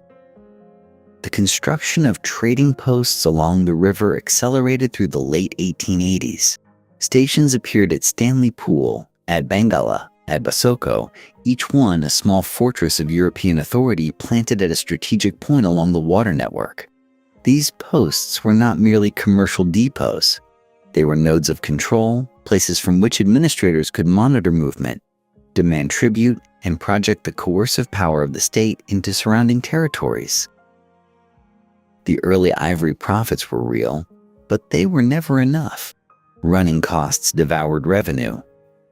The construction of trading posts along the river accelerated through the late 1880s. Stations appeared at Stanley Pool, at Bangala, at Basoko, each one a small fortress of European authority planted at a strategic point along the water network. These posts were not merely commercial depots. They were nodes of control, places from which administrators could monitor movement, demand tribute, and project the coercive power of the state into surrounding territories. The early ivory profits were real, but they were never enough. Running costs devoured revenue,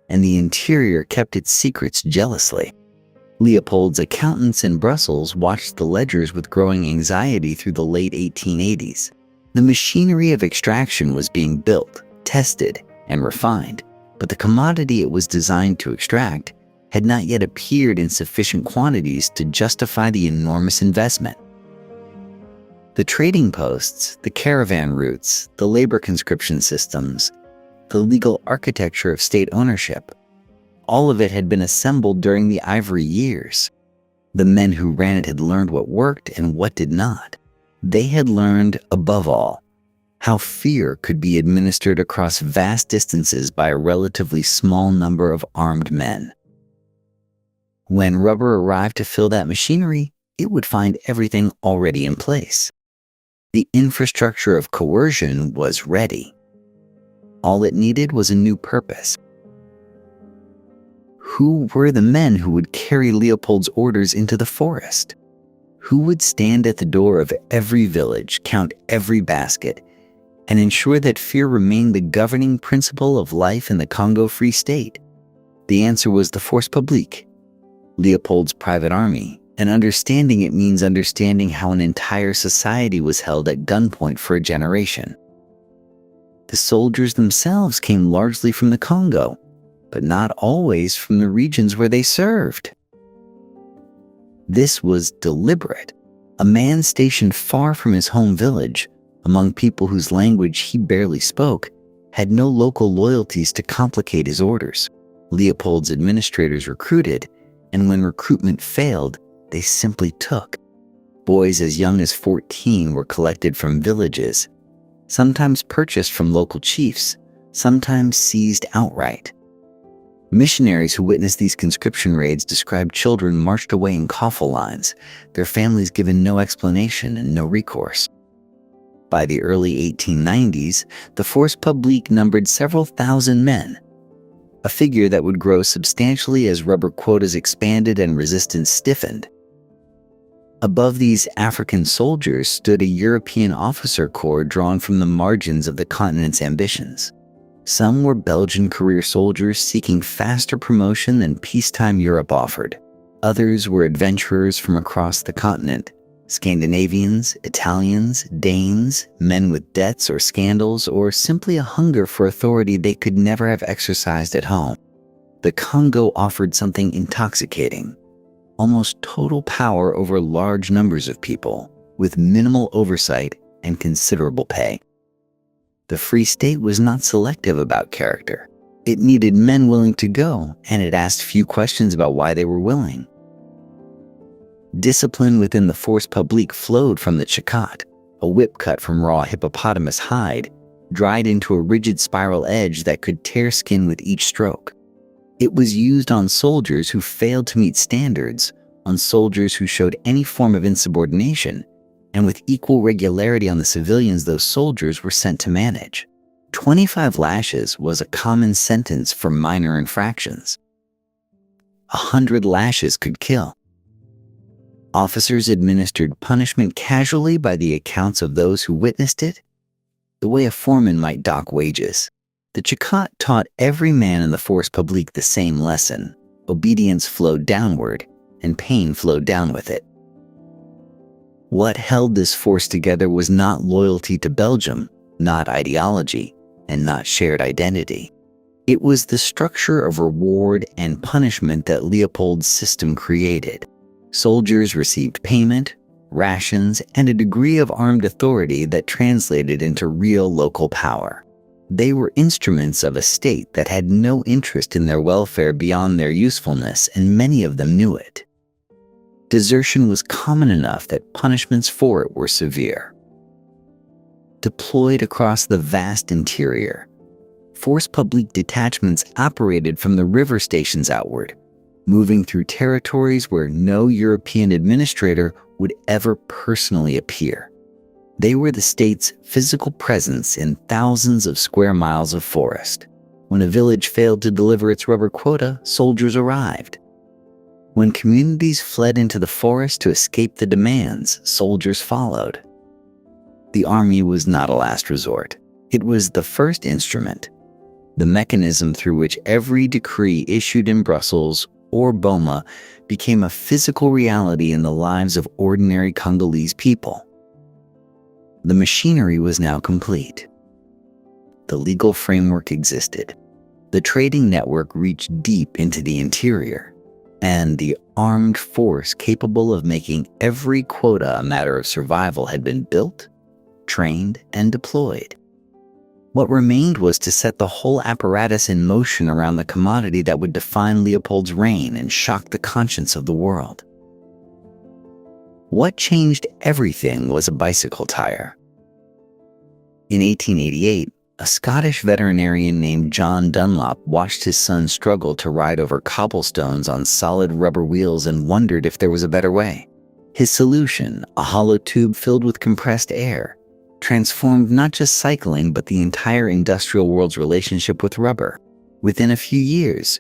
and the interior kept its secrets jealously. Leopold's accountants in Brussels watched the ledgers with growing anxiety through the late 1880s. The machinery of extraction was being built, tested, and refined, but the commodity it was designed to extract had not yet appeared in sufficient quantities to justify the enormous investment. The trading posts, the caravan routes, the labor conscription systems, the legal architecture of state ownership, all of it had been assembled during the ivory years. The men who ran it had learned what worked and what did not. They had learned, above all, how fear could be administered across vast distances by a relatively small number of armed men. When rubber arrived to fill that machinery, it would find everything already in place. The infrastructure of coercion was ready. All it needed was a new purpose. Who were the men who would carry Leopold's orders into the forest? Who would stand at the door of every village, count every basket, and ensure that fear remained the governing principle of life in the Congo Free State? The answer was the Force Publique, Leopold's private army, and understanding it means understanding how an entire society was held at gunpoint for a generation. The soldiers themselves came largely from the Congo, but not always from the regions where they served. This was deliberate. A man stationed far from his home village, among people whose language he barely spoke, had no local loyalties to complicate his orders. Leopold's administrators recruited, and when recruitment failed, they simply took. Boys as young as 14 were collected from villages, sometimes purchased from local chiefs, sometimes seized outright. Missionaries who witnessed these conscription raids described children marched away in coffle lines, their families given no explanation and no recourse. By the early 1890s, the Force Publique numbered several thousand men, a figure that would grow substantially as rubber quotas expanded and resistance stiffened. Above these African soldiers stood a European officer corps drawn from the margins of the continent's ambitions. Some were Belgian career soldiers seeking faster promotion than peacetime Europe offered. Others were adventurers from across the continent, Scandinavians, Italians, Danes, men with debts or scandals, or simply a hunger for authority they could never have exercised at home. The Congo offered something intoxicating, almost total power over large numbers of people, with minimal oversight and considerable pay. The Free State was not selective about character. It needed men willing to go, and it asked few questions about why they were willing. Discipline within the Force Publique flowed from the chakot, a whip cut from raw hippopotamus hide, dried into a rigid spiral edge that could tear skin with each stroke. It was used on soldiers who failed to meet standards, on soldiers who showed any form of insubordination, and with equal regularity on the civilians those soldiers were sent to manage. 25 lashes was a common sentence for minor infractions. 100 lashes could kill. Officers administered punishment casually by the accounts of those who witnessed it, the way a foreman might dock wages. The chakot taught every man in the Force Publique the same lesson. Obedience flowed downward, and pain flowed down with it. What held this force together was not loyalty to Belgium, not ideology, and not shared identity. It was the structure of reward and punishment that Leopold's system created. Soldiers received payment, rations, and a degree of armed authority that translated into real local power. They were instruments of a state that had no interest in their welfare beyond their usefulness, and many of them knew it. Desertion was common enough that punishments for it were severe. Deployed across the vast interior, Force Publique detachments operated from the river stations outward, moving through territories where no European administrator would ever personally appear. They were the state's physical presence in thousands of square miles of forest. When a village failed to deliver its rubber quota, soldiers arrived. When communities fled into the forest to escape the demands, soldiers followed. The army was not a last resort. It was the first instrument, the mechanism through which every decree issued in Brussels or Boma became a physical reality in the lives of ordinary Congolese people. The machinery was now complete. The legal framework existed. The trading network reached deep into the interior, and the armed force capable of making every quota a matter of survival had been built, trained, and deployed. What remained was to set the whole apparatus in motion around the commodity that would define Leopold's reign and shock the conscience of the world. What changed everything was a bicycle tire. In 1888, a Scottish veterinarian named John Dunlop watched his son struggle to ride over cobblestones on solid rubber wheels and wondered if there was a better way. His solution, a hollow tube filled with compressed air, transformed not just cycling but the entire industrial world's relationship with rubber. Within a few years,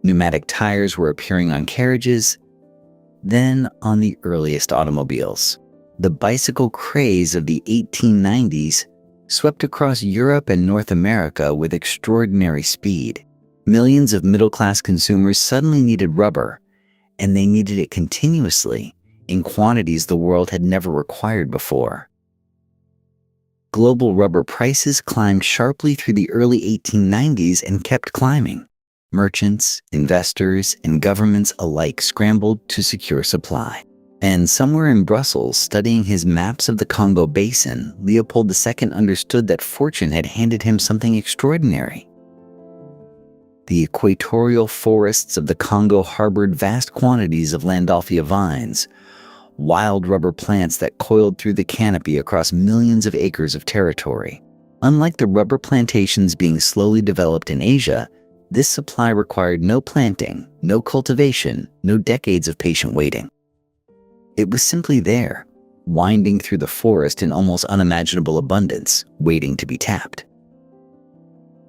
pneumatic tires were appearing on carriages, then on the earliest automobiles. The bicycle craze of the 1890s swept across Europe and North America with extraordinary speed. Millions of middle-class consumers suddenly needed rubber, and they needed it continuously, in quantities the world had never required before. Global rubber prices climbed sharply through the early 1890s and kept climbing. Merchants, investors, and governments alike scrambled to secure supply. And somewhere in Brussels, studying his maps of the Congo Basin, Leopold II understood that fortune had handed him something extraordinary. The equatorial forests of the Congo harbored vast quantities of Landolphia vines, wild rubber plants that coiled through the canopy across millions of acres of territory. Unlike the rubber plantations being slowly developed in Asia, this supply required no planting, no cultivation, no decades of patient waiting. It was simply there, winding through the forest in almost unimaginable abundance, waiting to be tapped.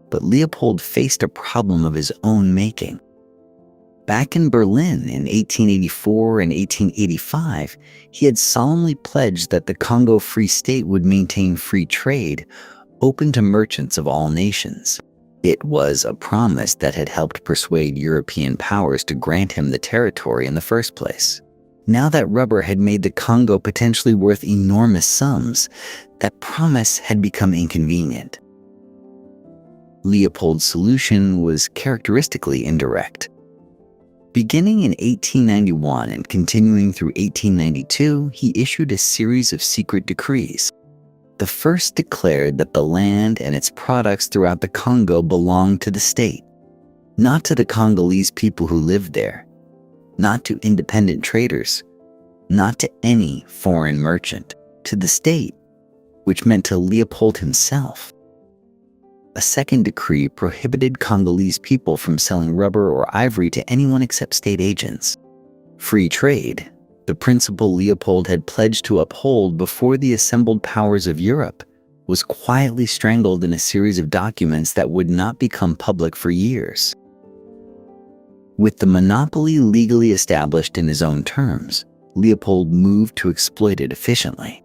But Leopold faced a problem of his own making. Back in Berlin in 1884 and 1885, he had solemnly pledged that the Congo Free State would maintain free trade, open to merchants of all nations. It was a promise that had helped persuade European powers to grant him the territory in the first place. Now that rubber had made the Congo potentially worth enormous sums, that promise had become inconvenient. Leopold's solution was characteristically indirect. Beginning in 1891 and continuing through 1892, he issued a series of secret decrees. The first declared that the land and its products throughout the Congo belonged to the state, not to the Congolese people who lived there, not to independent traders, not to any foreign merchant, to the state, which meant to Leopold himself. A second decree prohibited Congolese people from selling rubber or ivory to anyone except state agents. Free trade, the principle Leopold had pledged to uphold before the assembled powers of Europe, was quietly strangled in a series of documents that would not become public for years. With the monopoly legally established in his own terms, Leopold moved to exploit it efficiently.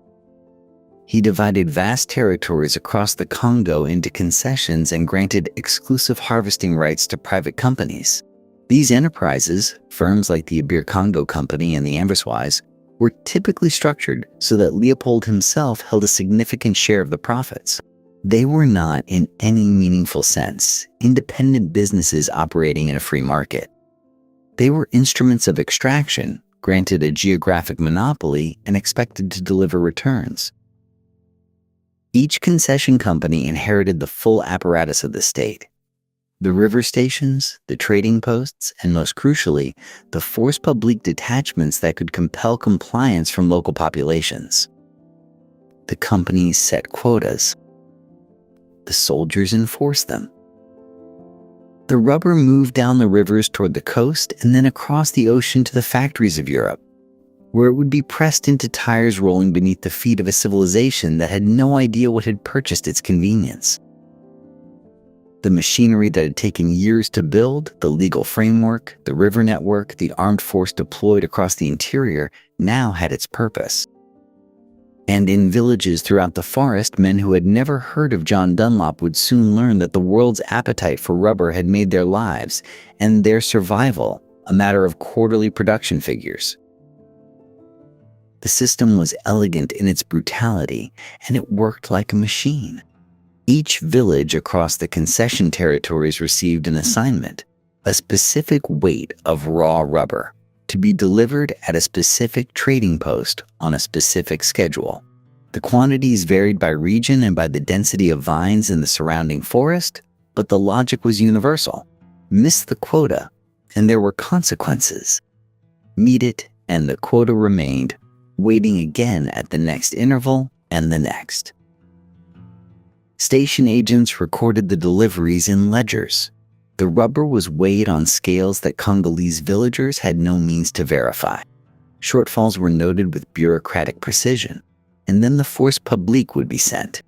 He divided vast territories across the Congo into concessions and granted exclusive harvesting rights to private companies. These enterprises, firms like the Abir Congo Company and the Ambroise, were typically structured so that Leopold himself held a significant share of the profits. They were not, in any meaningful sense, independent businesses operating in a free market. They were instruments of extraction, granted a geographic monopoly, and expected to deliver returns. Each concession company inherited the full apparatus of the state. The river stations, the trading posts, and most crucially, the Force Publique detachments that could compel compliance from local populations. The companies set quotas. The soldiers enforced them. The rubber moved down the rivers toward the coast and then across the ocean to the factories of Europe, where it would be pressed into tires rolling beneath the feet of a civilization that had no idea what had purchased its convenience. The machinery that had taken years to build, the legal framework, the river network, the armed force deployed across the interior, now had its purpose. And in villages throughout the forest, men who had never heard of John Dunlop would soon learn that the world's appetite for rubber had made their lives and their survival a matter of quarterly production figures. The system was elegant in its brutality, and it worked like a machine. Each village across the concession territories received an assignment, a specific weight of raw rubber, to be delivered at a specific trading post on a specific schedule. The quantities varied by region and by the density of vines in the surrounding forest, but the logic was universal. Miss the quota, and there were consequences. Meet it, and the quota remained, waiting again at the next interval and the next. Station agents recorded the deliveries in ledgers. The rubber was weighed on scales that Congolese villagers had no means to verify. Shortfalls were noted with bureaucratic precision, and then the Force Publique would be sent.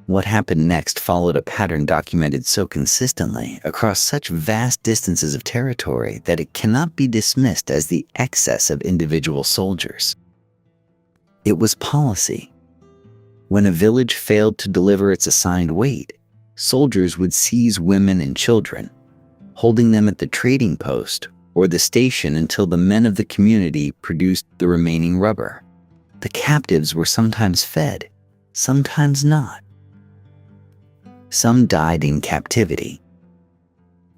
What happened next followed a pattern documented so consistently across such vast distances of territory that it cannot be dismissed as the excess of individual soldiers. It was policy. When a village failed to deliver its assigned weight, soldiers would seize women and children, holding them at the trading post or the station until the men of the community produced the remaining rubber. The captives were sometimes fed, sometimes not. Some died in captivity.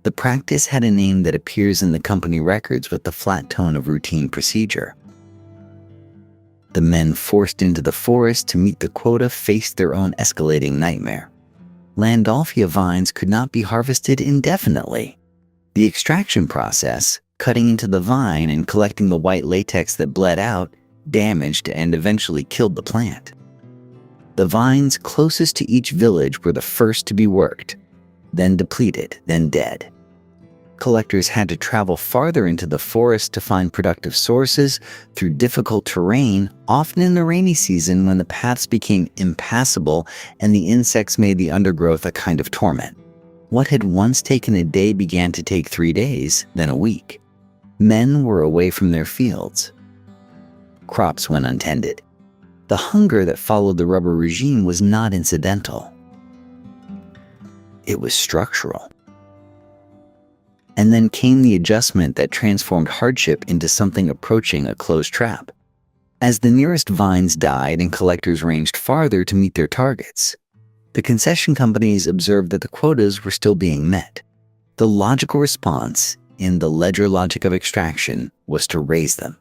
The practice had a name that appears in the company records with the flat tone of routine procedure. The men forced into the forest to meet the quota faced their own escalating nightmare. Landolphia vines could not be harvested indefinitely. The extraction process, cutting into the vine and collecting the white latex that bled out, damaged and eventually killed the plant. The vines closest to each village were the first to be worked, then depleted, then dead. Collectors had to travel farther into the forest to find productive sources through difficult terrain, often in the rainy season when the paths became impassable and the insects made the undergrowth a kind of torment. What had once taken a day began to take 3 days, then a week. Men were away from their fields. Crops went untended. The hunger that followed the rubber regime was not incidental. It was structural. And then came the adjustment that transformed hardship into something approaching a closed trap. As the nearest vines died and collectors ranged farther to meet their targets, the concession companies observed that the quotas were still being met. The logical response, in the ledger logic of extraction, was to raise them.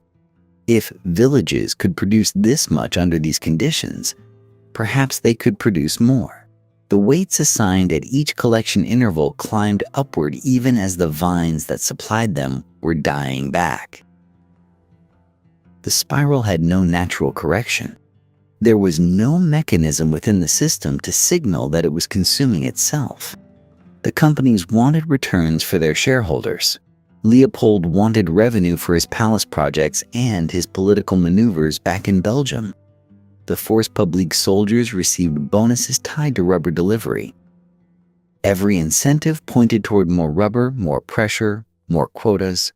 If villages could produce this much under these conditions, perhaps they could produce more. The weights assigned at each collection interval climbed upward even as the vines that supplied them were dying back. The spiral had no natural correction. There was no mechanism within the system to signal that it was consuming itself. The companies wanted returns for their shareholders. Leopold wanted revenue for his palace projects and his political maneuvers back in Belgium. The Force Publique soldiers received bonuses tied to rubber delivery. Every incentive pointed toward more rubber, more pressure, more quotas.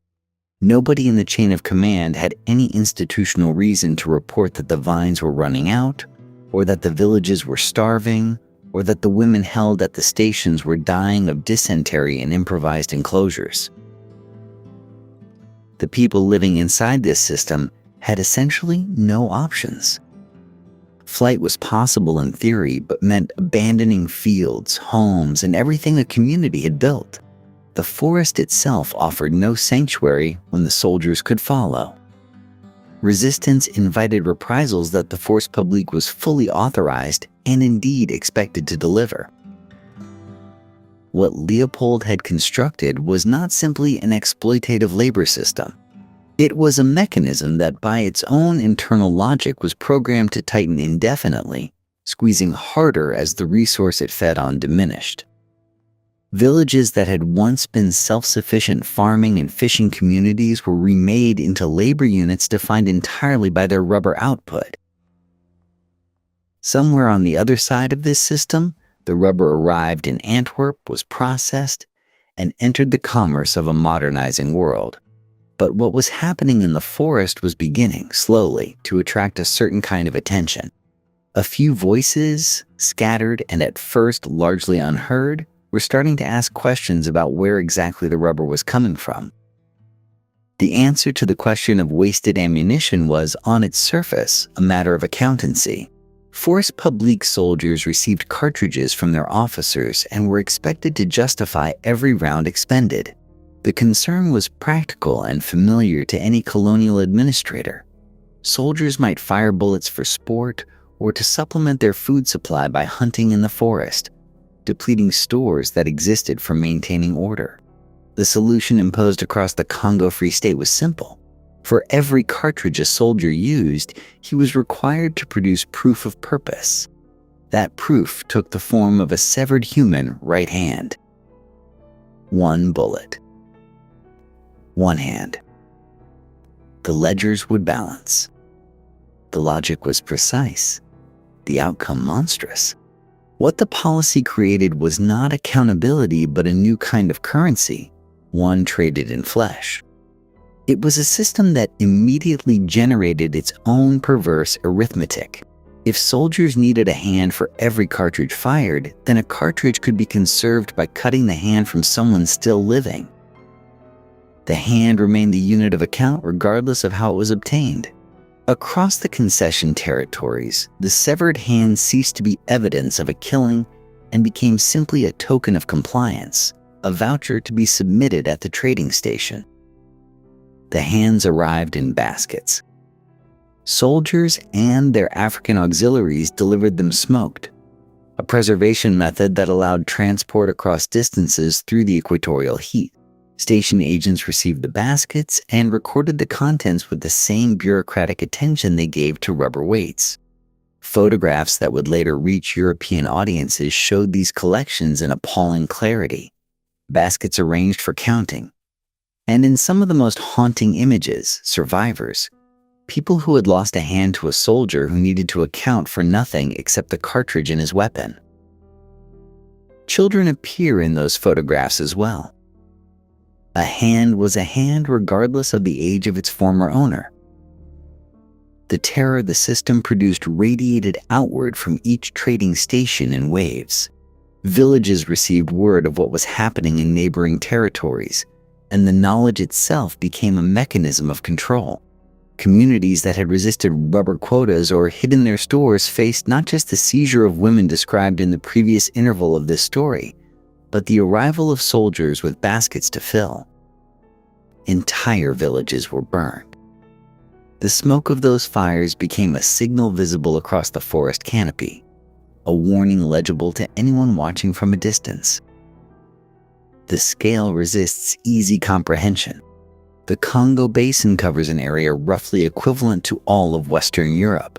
Nobody in the chain of command had any institutional reason to report that the vines were running out, or that the villages were starving, or that the women held at the stations were dying of dysentery in improvised enclosures. The people living inside this system had essentially no options. Flight was possible in theory, but meant abandoning fields, homes, and everything the community had built. The forest itself offered no sanctuary when the soldiers could follow. Resistance invited reprisals that the Force Publique was fully authorized and indeed expected to deliver. What Leopold had constructed was not simply an exploitative labor system. It was a mechanism that by its own internal logic was programmed to tighten indefinitely, squeezing harder as the resource it fed on diminished. Villages that had once been self-sufficient farming and fishing communities were remade into labor units defined entirely by their rubber output. Somewhere on the other side of this system, the rubber arrived in Antwerp, was processed, and entered the commerce of a modernizing world. But what was happening in the forest was beginning, slowly, to attract a certain kind of attention. A few voices, scattered and at first largely unheard, were starting to ask questions about where exactly the rubber was coming from. The answer to the question of wasted ammunition was, on its surface, a matter of accountancy. Force Publique soldiers received cartridges from their officers and were expected to justify every round expended. The concern was practical and familiar to any colonial administrator. Soldiers might fire bullets for sport or to supplement their food supply by hunting in the forest, depleting stores that existed for maintaining order. The solution imposed across the Congo Free State was simple. For every cartridge a soldier used, he was required to produce proof of purpose. That proof took the form of a severed human right hand. One bullet. One hand. The ledgers would balance. The logic was precise. The outcome monstrous. What the policy created was not accountability but a new kind of currency, one traded in flesh. It was a system that immediately generated its own perverse arithmetic. If soldiers needed a hand for every cartridge fired, then a cartridge could be conserved by cutting the hand from someone still living. The hand remained the unit of account regardless of how it was obtained. Across the concession territories, the severed hand ceased to be evidence of a killing and became simply a token of compliance, a voucher to be submitted at the trading station. The hands arrived in baskets. Soldiers and their African auxiliaries delivered them smoked, a preservation method that allowed transport across distances through the equatorial heat. Station agents received the baskets and recorded the contents with the same bureaucratic attention they gave to rubber weights. Photographs that would later reach European audiences showed these collections in appalling clarity, baskets arranged for counting. And in some of the most haunting images, survivors, people who had lost a hand to a soldier who needed to account for nothing except the cartridge in his weapon. Children appear in those photographs as well. A hand was a hand regardless of the age of its former owner. The terror the system produced radiated outward from each trading station in waves. Villages received word of what was happening in neighboring territories, and the knowledge itself became a mechanism of control. Communities that had resisted rubber quotas or hidden their stores faced not just the seizure of women described in the previous interval of this story, but the arrival of soldiers with baskets to fill. Entire villages were burned. The smoke of those fires became a signal visible across the forest canopy, a warning legible to anyone watching from a distance. The scale resists easy comprehension. The Congo Basin covers an area roughly equivalent to all of Western Europe.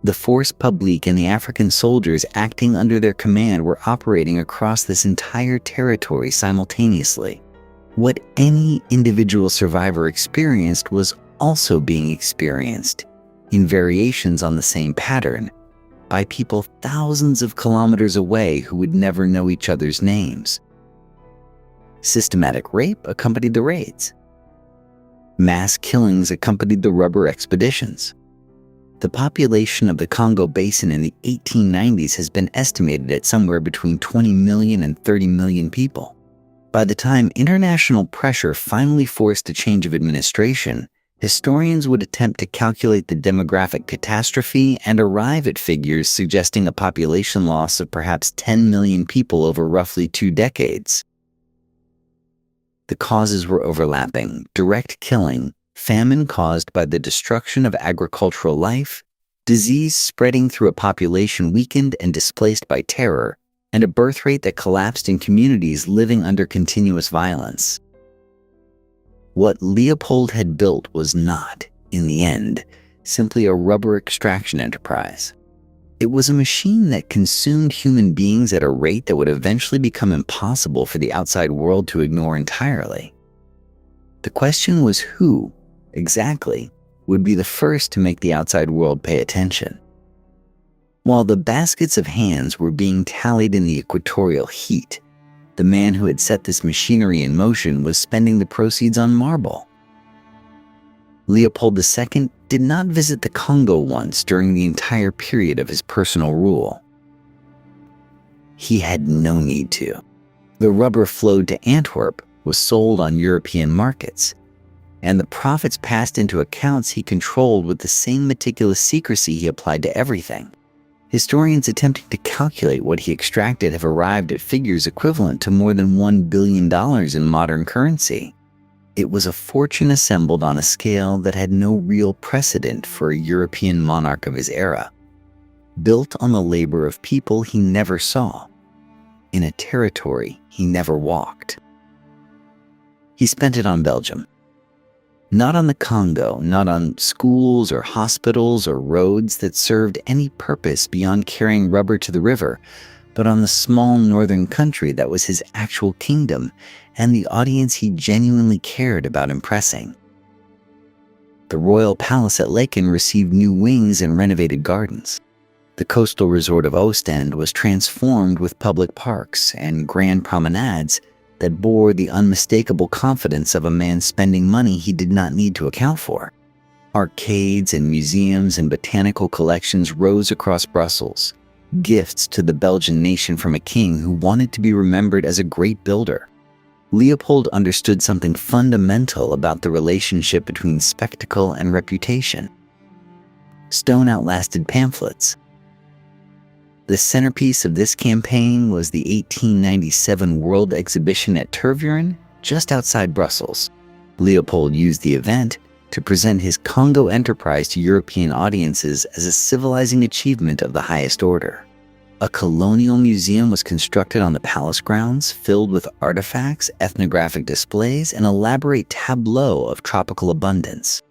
The Force Publique and the African soldiers acting under their command were operating across this entire territory simultaneously. What any individual survivor experienced was also being experienced, in variations on the same pattern, by people thousands of kilometers away who would never know each other's names. Systematic rape accompanied the raids. Mass killings accompanied the rubber expeditions. The population of the Congo Basin in the 1890s has been estimated at somewhere between 20 million and 30 million people. By the time international pressure finally forced a change of administration, historians would attempt to calculate the demographic catastrophe and arrive at figures suggesting a population loss of perhaps 10 million people over roughly 2 decades. The causes were overlapping: direct killing, famine caused by the destruction of agricultural life, disease spreading through a population weakened and displaced by terror, and a birth rate that collapsed in communities living under continuous violence. What Leopold had built was not, in the end, simply a rubber extraction enterprise. It was a machine that consumed human beings at a rate that would eventually become impossible for the outside world to ignore entirely. The question was who, exactly, would be the first to make the outside world pay attention. While the baskets of hands were being tallied in the equatorial heat, the man who had set this machinery in motion was spending the proceeds on marble. Leopold II did not visit the Congo once during the entire period of his personal rule. He had no need to. The rubber flowed to Antwerp, was sold on European markets, and the profits passed into accounts he controlled with the same meticulous secrecy he applied to everything. Historians attempting to calculate what he extracted have arrived at figures equivalent to more than $1 billion in modern currency. It was a fortune assembled on a scale that had no real precedent for a European monarch of his era, built on the labor of people he never saw, in a territory he never walked. He spent it on Belgium. Not on the Congo, not on schools or hospitals or roads that served any purpose beyond carrying rubber to the river, but on the small northern country that was his actual kingdom and the audience he genuinely cared about impressing. The royal palace at Laeken received new wings and renovated gardens. The coastal resort of Ostend was transformed with public parks and grand promenades that bore the unmistakable confidence of a man spending money he did not need to account for. Arcades and museums and botanical collections rose across Brussels, gifts to the Belgian nation from a king who wanted to be remembered as a great builder. Leopold understood something fundamental about the relationship between spectacle and reputation. Stone outlasted pamphlets. The centerpiece of this campaign was the 1897 World Exhibition at Tervuren, just outside Brussels. Leopold used the event to present his Congo enterprise to European audiences as a civilizing achievement of the highest order. A colonial museum was constructed on the palace grounds, filled with artifacts, ethnographic displays, and elaborate tableaux of tropical abundance.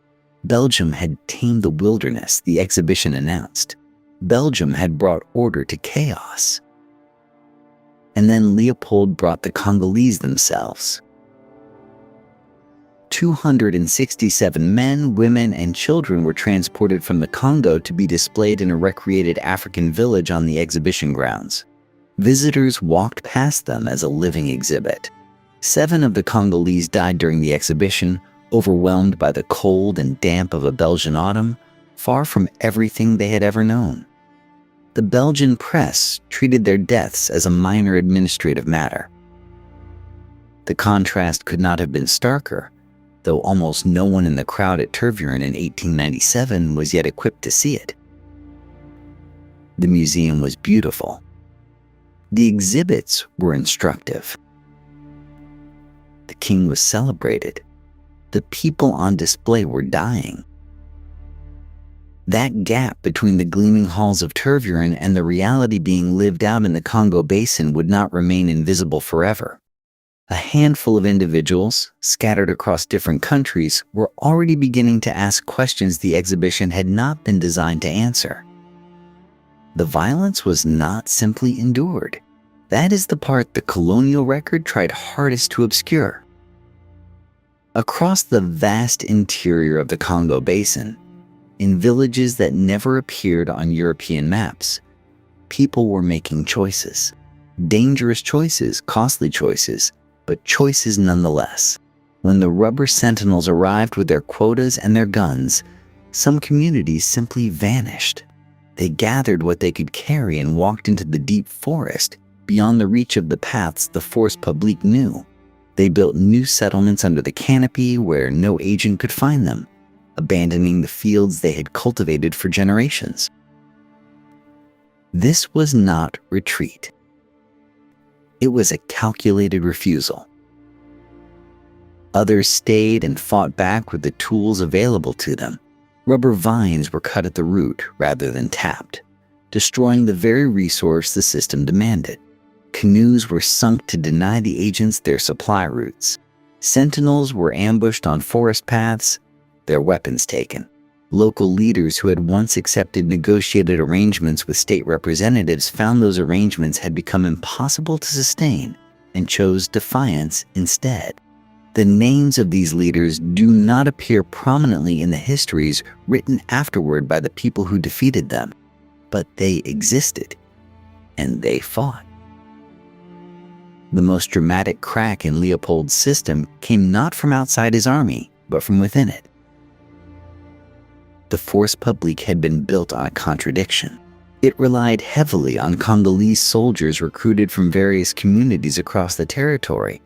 Belgium had tamed the wilderness, the exhibition announced. Belgium had brought order to chaos. And then Leopold brought the Congolese themselves. 267 men, women, and children were transported from the Congo to be displayed in a recreated African village on the exhibition grounds. Visitors walked past them as a living exhibit. 7 of the Congolese died during the exhibition, overwhelmed by the cold and damp of a Belgian autumn, far from everything they had ever known. The Belgian press treated their deaths as a minor administrative matter. The contrast could not have been starker, though almost no one in the crowd at Tervuren in 1897 was yet equipped to see it. The museum was beautiful. The exhibits were instructive. The king was celebrated. The people on display were dying. That gap between the gleaming halls of Tervuren and the reality being lived out in the Congo Basin would not remain invisible forever. A handful of individuals, scattered across different countries, were already beginning to ask questions the exhibition had not been designed to answer. The violence was not simply endured. That is the part the colonial record tried hardest to obscure. Across the vast interior of the Congo Basin, in villages that never appeared on European maps, people were making choices. Dangerous choices, costly choices, but choices nonetheless. When the rubber sentinels arrived with their quotas and their guns, some communities simply vanished. They gathered what they could carry and walked into the deep forest, beyond the reach of the paths the Force Publique knew. They built new settlements under the canopy where no agent could find them, abandoning the fields they had cultivated for generations. This was not retreat. It was a calculated refusal. Others stayed and fought back with the tools available to them. Rubber vines were cut at the root rather than tapped, destroying the very resource the system demanded. Canoes were sunk to deny the agents their supply routes. Sentinels were ambushed on forest paths, their weapons taken. Local leaders who had once accepted negotiated arrangements with state representatives found those arrangements had become impossible to sustain and chose defiance instead. The names of these leaders do not appear prominently in the histories written afterward by the people who defeated them, but they existed, and they fought. The most dramatic crack in Leopold's system came not from outside his army, but from within it. The Force Publique had been built on a contradiction. It relied heavily on Congolese soldiers recruited from various communities across the territory,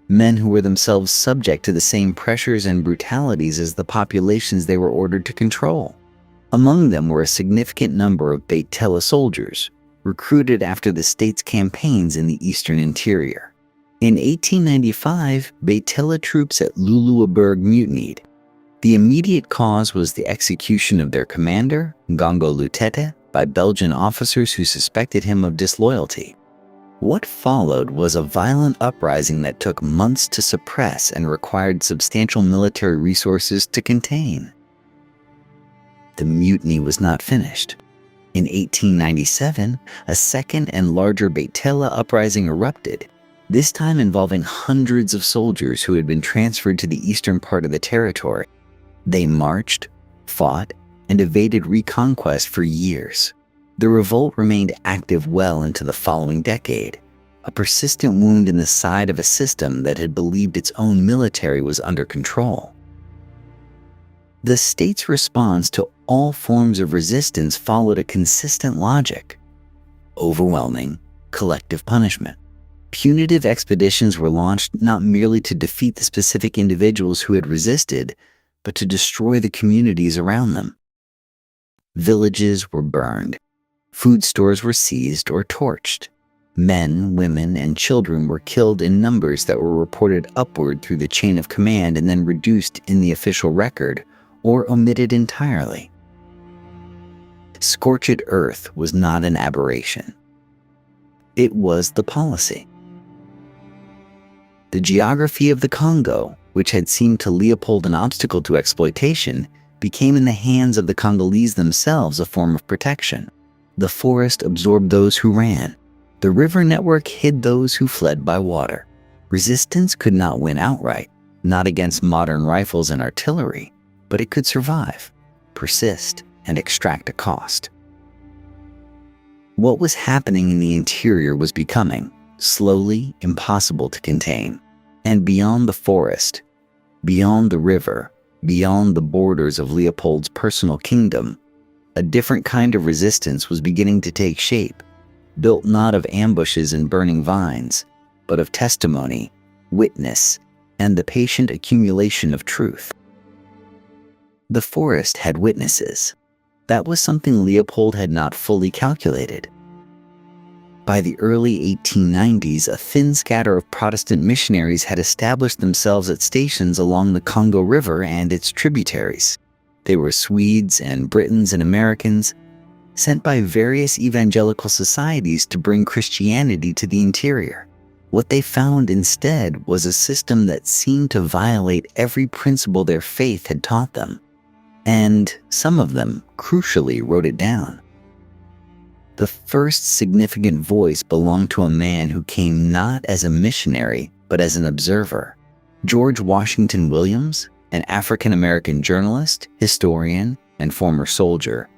men who were themselves subject to the same pressures and brutalities as the populations they were ordered to control. Among them were a significant number of Beytella soldiers, recruited after the state's campaigns in the eastern interior. In 1895, Beytella troops at Luluaburg mutinied. The immediate cause was the execution of their commander, Ngongo Lutete, by Belgian officers who suspected him of disloyalty. What followed was a violent uprising that took months to suppress and required substantial military resources to contain. The mutiny was not finished. In 1897, a second and larger Beytella uprising erupted, this time involving hundreds of soldiers who had been transferred to the eastern part of the territory. They marched, fought, and evaded reconquest for years. The revolt remained active well into the following decade, a persistent wound in the side of a system that had believed its own military was under control. The state's response to all forms of resistance followed a consistent logic: overwhelming, collective punishment. Punitive expeditions were launched not merely to defeat the specific individuals who had resisted, but to destroy the communities around them. Villages were burned. Food stores were seized or torched. Men, women, and children were killed in numbers that were reported upward through the chain of command and then reduced in the official record or omitted entirely. Scorched earth was not an aberration. It was the policy. The geography of the Congo, which had seemed to Leopold an obstacle to exploitation, became in the hands of the Congolese themselves a form of protection. The forest absorbed those who ran. The river network hid those who fled by water. Resistance could not win outright, not against modern rifles and artillery, but it could survive, persist, and extract a cost. What was happening in the interior was becoming, slowly, impossible to contain. And beyond the forest, beyond the river, beyond the borders of Leopold's personal kingdom, a different kind of resistance was beginning to take shape, built not of ambushes and burning vines, but of testimony, witness, and the patient accumulation of truth. The forest had witnesses. That was something Leopold had not fully calculated. By the early 1890s, a thin scatter of Protestant missionaries had established themselves at stations along the Congo River and its tributaries. They were Swedes and Britons and Americans, sent by various evangelical societies to bring Christianity to the interior. What they found instead was a system that seemed to violate every principle their faith had taught them. And some of them, crucially, wrote it down. The first significant voice belonged to a man who came not as a missionary, but as an observer. George Washington Williams, an African-American journalist, historian, and former soldier,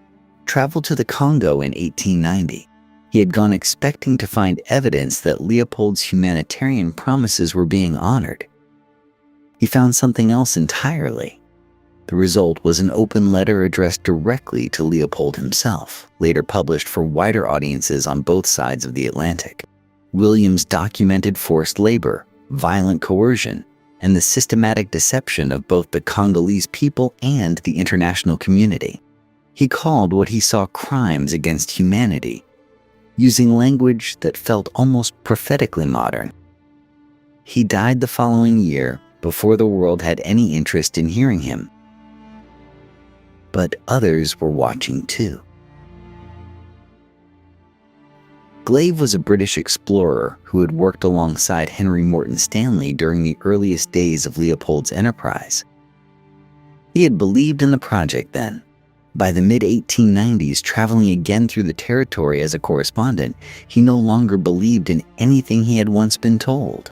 traveled to the Congo in 1890. He had gone expecting to find evidence that Leopold's humanitarian promises were being honored. He found something else entirely. The result was an open letter addressed directly to Leopold himself, later published for wider audiences on both sides of the Atlantic. Williams documented forced labor, violent coercion, and the systematic deception of both the Congolese people and the international community. He called what he saw crimes against humanity, using language that felt almost prophetically modern. He died the following year, before the world had any interest in hearing him. But others were watching too. Glave was a British explorer who had worked alongside Henry Morton Stanley during the earliest days of Leopold's enterprise. He had believed in the project then. By the mid-1890s, traveling again through the territory as a correspondent, he no longer believed in anything he had once been told.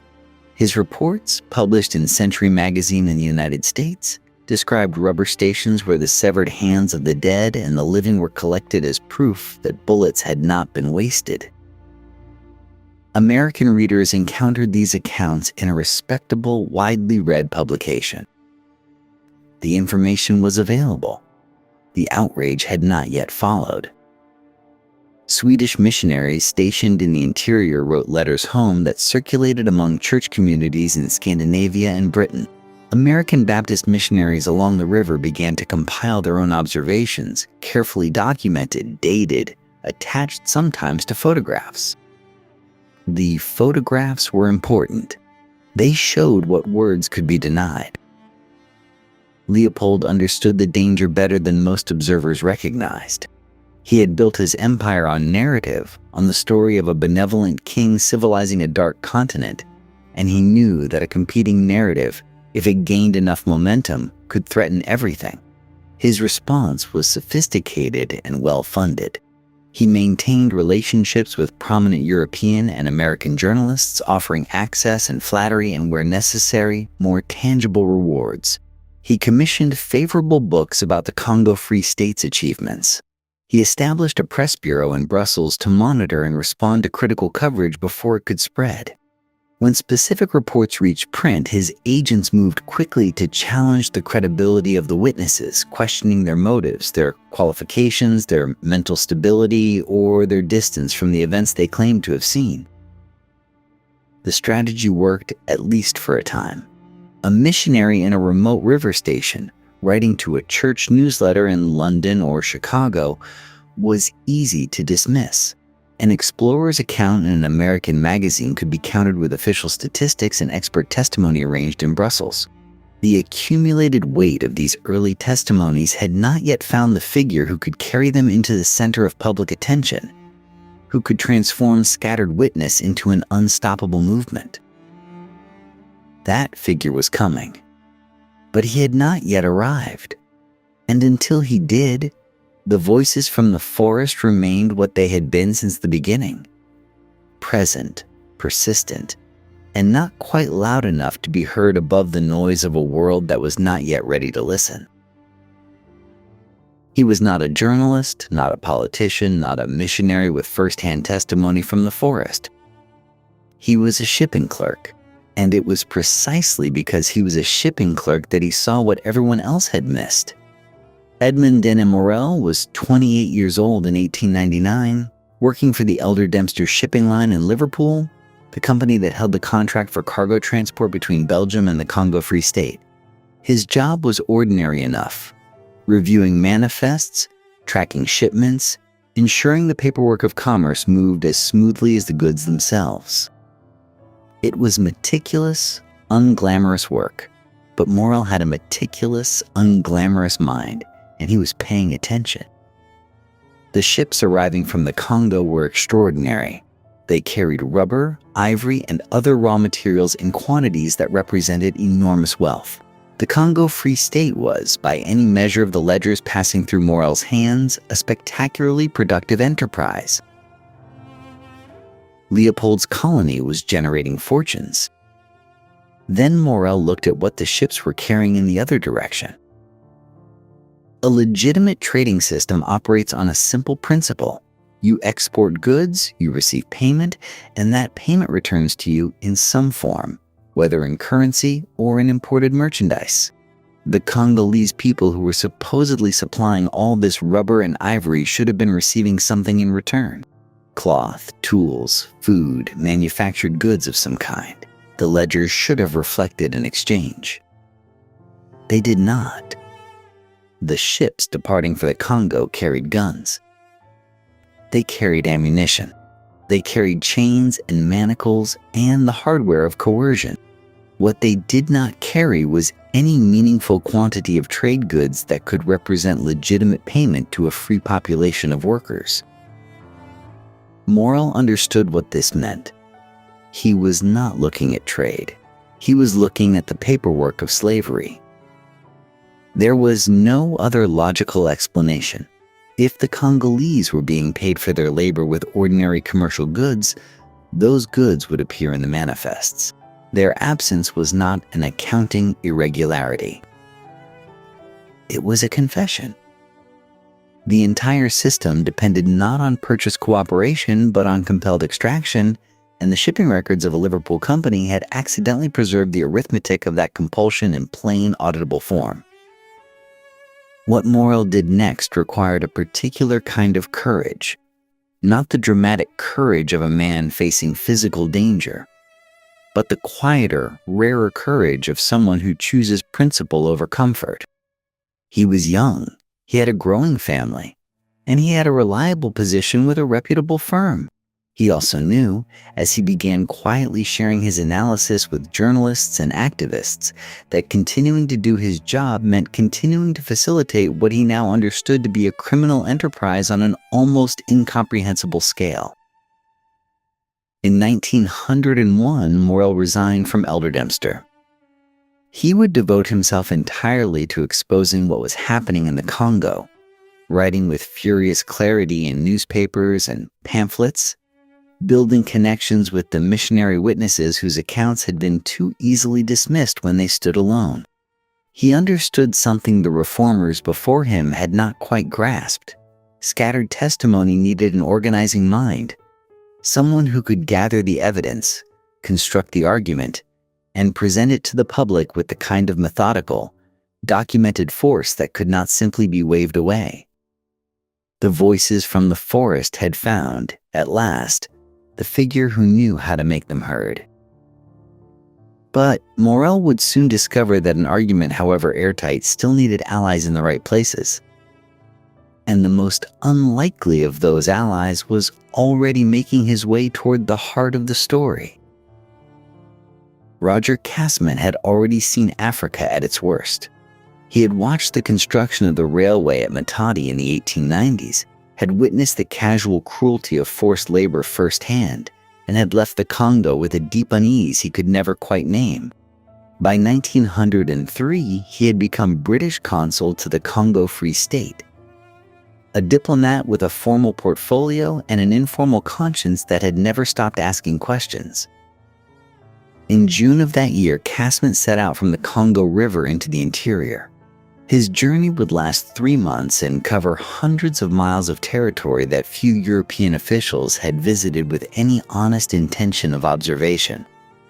His reports, published in Century magazine in the United States, described rubber stations where the severed hands of the dead and the living were collected as proof that bullets had not been wasted. American readers encountered these accounts in a respectable, widely read publication. The information was available. The outrage had not yet followed. Swedish missionaries stationed in the interior wrote letters home that circulated among church communities in Scandinavia and Britain. American Baptist missionaries along the river began to compile their own observations, carefully documented, dated, attached sometimes to photographs. The photographs were important. They showed what words could be denied. Leopold understood the danger better than most observers recognized. He had built his empire on narrative, on the story of a benevolent king civilizing a dark continent, and he knew that a competing narrative, if it gained enough momentum, could threaten everything. His response was sophisticated and well-funded. He maintained relationships with prominent European and American journalists, offering access and flattery and, where necessary, more tangible rewards. He commissioned favorable books about the Congo Free State's achievements. He established a press bureau in Brussels to monitor and respond to critical coverage before it could spread. When specific reports reached print, his agents moved quickly to challenge the credibility of the witnesses, questioning their motives, their qualifications, their mental stability, or their distance from the events they claimed to have seen. The strategy worked, at least for a time. A missionary in a remote river station, writing to a church newsletter in London or Chicago, was easy to dismiss. An explorer's account in an American magazine could be countered with official statistics and expert testimony arranged in Brussels. The accumulated weight of these early testimonies had not yet found the figure who could carry them into the center of public attention, who could transform scattered witness into an unstoppable movement. That figure was coming, but he had not yet arrived. And until he did, the voices from the forest remained what they had been since the beginning: present, persistent, and not quite loud enough to be heard above the noise of a world that was not yet ready to listen. He was not a journalist, not a politician, not a missionary with first-hand testimony from the forest. He was a shipping clerk, and it was precisely because he was a shipping clerk that he saw what everyone else had missed. Edmond Denis Morel was 28 years old in 1899, working for the Elder Dempster shipping line in Liverpool, the company that held the contract for cargo transport between Belgium and the Congo Free State. His job was ordinary enough: reviewing manifests, tracking shipments, ensuring the paperwork of commerce moved as smoothly as the goods themselves. It was meticulous, unglamorous work, but Morel had a meticulous, unglamorous mind, and he was paying attention. The ships arriving from the Congo were extraordinary. They carried rubber, ivory, and other raw materials in quantities that represented enormous wealth. The Congo Free State was, by any measure of the ledgers passing through Morel's hands, a spectacularly productive enterprise. Leopold's colony was generating fortunes. Then Morel looked at what the ships were carrying in the other direction. A legitimate trading system operates on a simple principle. You export goods, you receive payment, and that payment returns to you in some form, whether in currency or in imported merchandise. The Congolese people who were supposedly supplying all this rubber and ivory should have been receiving something in return: cloth, tools, food, manufactured goods of some kind. The ledgers should have reflected an exchange. They did not. The ships departing for the Congo carried guns. They carried ammunition. They carried chains and manacles and the hardware of coercion. What they did not carry was any meaningful quantity of trade goods that could represent legitimate payment to a free population of workers. Morel understood what this meant. He was not looking at trade. He was looking at the paperwork of slavery. There was no other logical explanation. If the Congolese were being paid for their labor with ordinary commercial goods, those goods would appear in the manifests. Their absence was not an accounting irregularity. It was a confession. The entire system depended not on purchase cooperation but on compelled extraction, and the shipping records of a Liverpool company had accidentally preserved the arithmetic of that compulsion in plain, auditable form. What Morel did next required a particular kind of courage, not the dramatic courage of a man facing physical danger, but the quieter, rarer courage of someone who chooses principle over comfort. He was young, he had a growing family, and he had a reliable position with a reputable firm. He also knew, as he began quietly sharing his analysis with journalists and activists, that continuing to do his job meant continuing to facilitate what he now understood to be a criminal enterprise on an almost incomprehensible scale. In 1901, Morel resigned from Elderdemster. He would devote himself entirely to exposing what was happening in the Congo, writing with furious clarity in newspapers and pamphlets, building connections with the missionary witnesses whose accounts had been too easily dismissed when they stood alone. He understood something the reformers before him had not quite grasped. Scattered testimony needed an organizing mind, someone who could gather the evidence, construct the argument, and present it to the public with the kind of methodical, documented force that could not simply be waved away. The voices from the forest had found, at last, the figure who knew how to make them heard. But Morel would soon discover that an argument, however airtight, still needed allies in the right places. And the most unlikely of those allies was already making his way toward the heart of the story. Roger Casement had already seen Africa at its worst. He had watched the construction of the railway at Matadi in the 1890s, had witnessed the casual cruelty of forced labor firsthand, and had left the Congo with a deep unease he could never quite name. By 1903, he had become British consul to the Congo Free State, a diplomat with a formal portfolio and an informal conscience that had never stopped asking questions. In June of that year, Casement set out from the Congo River into the interior. His journey would last 3 months and cover hundreds of miles of territory that few European officials had visited with any honest intention of observation.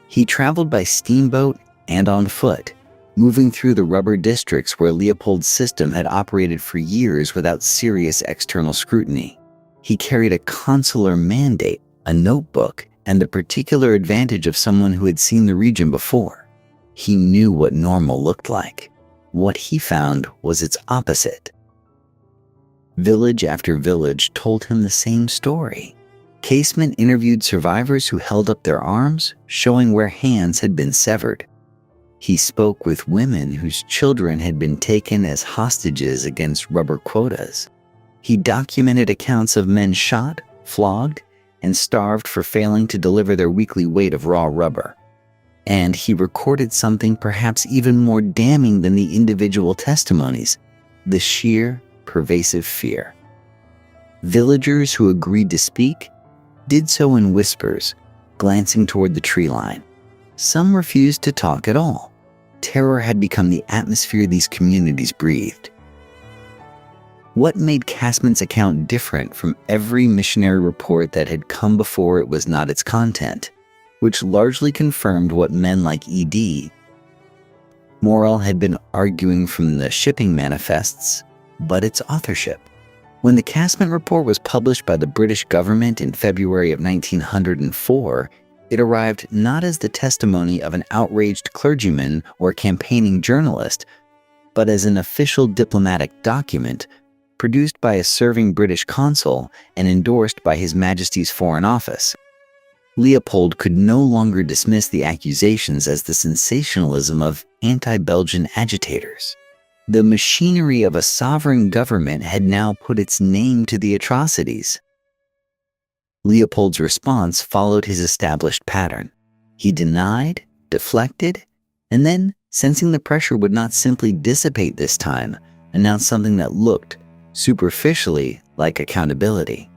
He traveled by steamboat and on foot, moving through the rubber districts where Leopold's system had operated for years without serious external scrutiny. He carried a consular mandate, a notebook, and the particular advantage of someone who had seen the region before. He knew what normal looked like. What he found was its opposite. Village after village told him the same story. Casement interviewed survivors who held up their arms, showing where hands had been severed. He spoke with women whose children had been taken as hostages against rubber quotas. He documented accounts of men shot, flogged, and starved for failing to deliver their weekly weight of raw rubber. And he recorded something perhaps even more damning than the individual testimonies: the sheer, pervasive fear. Villagers who agreed to speak did so in whispers, glancing toward the tree line. Some refused to talk at all. Terror had become the atmosphere these communities breathed. What made Casment's account different from every missionary report that had come before it was not its content, which largely confirmed what men like E.D. Morel had been arguing from the shipping manifests, but its authorship. When the Casement report was published by the British government in February of 1904, it arrived not as the testimony of an outraged clergyman or campaigning journalist, but as an official diplomatic document produced by a serving British consul and endorsed by His Majesty's Foreign Office. Leopold could no longer dismiss the accusations as the sensationalism of anti-Belgian agitators. The machinery of a sovereign government had now put its name to the atrocities. Leopold's response followed his established pattern. He denied, deflected, and then, sensing the pressure would not simply dissipate this time, announced something that looked, superficially, like accountability.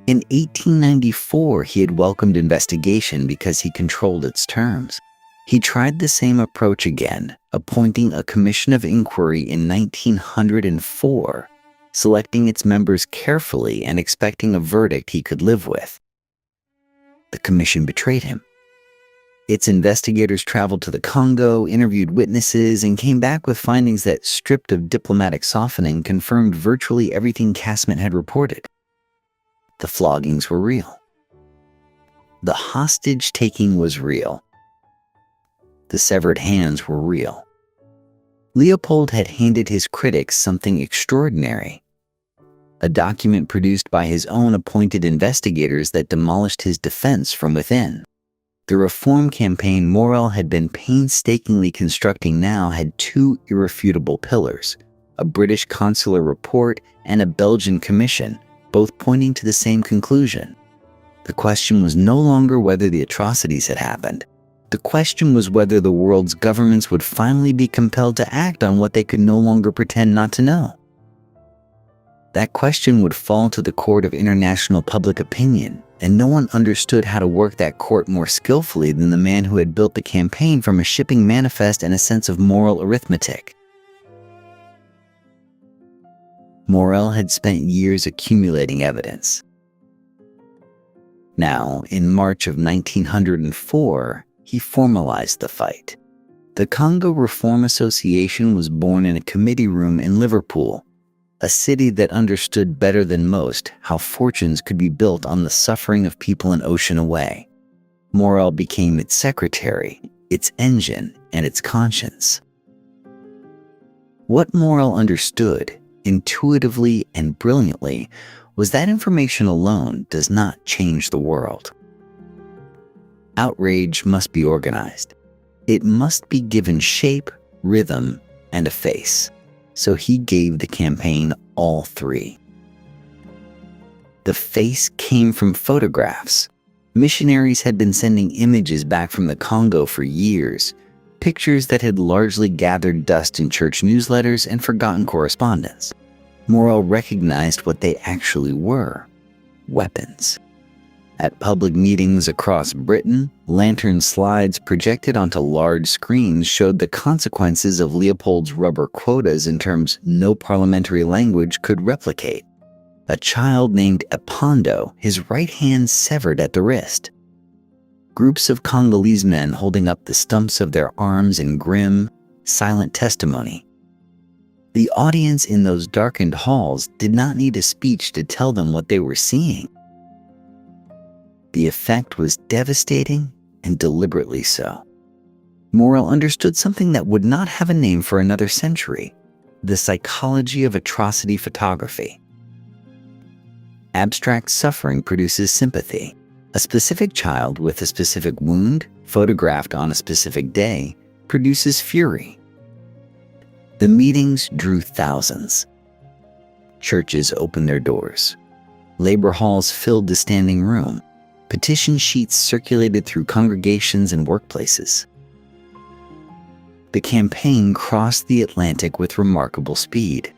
In 1894, he had welcomed investigation because he controlled its terms. He tried the same approach again, appointing a commission of inquiry in 1904, selecting its members carefully and expecting a verdict he could live with. The commission betrayed him. Its investigators traveled to the Congo, interviewed witnesses, and came back with findings that, stripped of diplomatic softening, confirmed virtually everything Casement had reported. The floggings were real. The hostage-taking was real. The severed hands were real. Leopold had handed his critics something extraordinary. A document produced by his own appointed investigators that demolished his defense from within. The reform campaign Morel had been painstakingly constructing now had two irrefutable pillars, a British consular report and a Belgian commission, both pointing to the same conclusion. The question was no longer whether the atrocities had happened. The question was whether the world's governments would finally be compelled to act on what they could no longer pretend not to know. That question would fall to the court of international public opinion, and no one understood how to work that court more skillfully than the man who had built the campaign from a shipping manifest and a sense of moral arithmetic. Morel had spent years accumulating evidence. Now, in March of 1904, he formalized the fight. The Congo Reform Association was born in a committee room in Liverpool, a city that understood better than most how fortunes could be built on the suffering of people an ocean away. Morel became its secretary, its engine, and its conscience. What Morel understood, intuitively and brilliantly, was that information alone does not change the world. Outrage must be organized. It must be given shape, rhythm, and a face. So he gave the campaign all three. The face came from photographs. Missionaries had been sending images back from the Congo for years, pictures that had largely gathered dust in church newsletters and forgotten correspondence. Morel recognized what they actually were: weapons. At public meetings across Britain, lantern slides projected onto large screens showed the consequences of Leopold's rubber quotas in terms no parliamentary language could replicate. A child named Epondo, his right hand severed at the wrist. Groups of Congolese men holding up the stumps of their arms in grim, silent testimony. The audience in those darkened halls did not need a speech to tell them what they were seeing. The effect was devastating and deliberately so. Morel understood something that would not have a name for another century: the psychology of atrocity photography. Abstract suffering produces sympathy. A specific child with a specific wound, photographed on a specific day, produces fury. The meetings drew thousands. Churches opened their doors. Labor halls filled the standing room. Petition sheets circulated through congregations and workplaces. The campaign crossed the Atlantic with remarkable speed.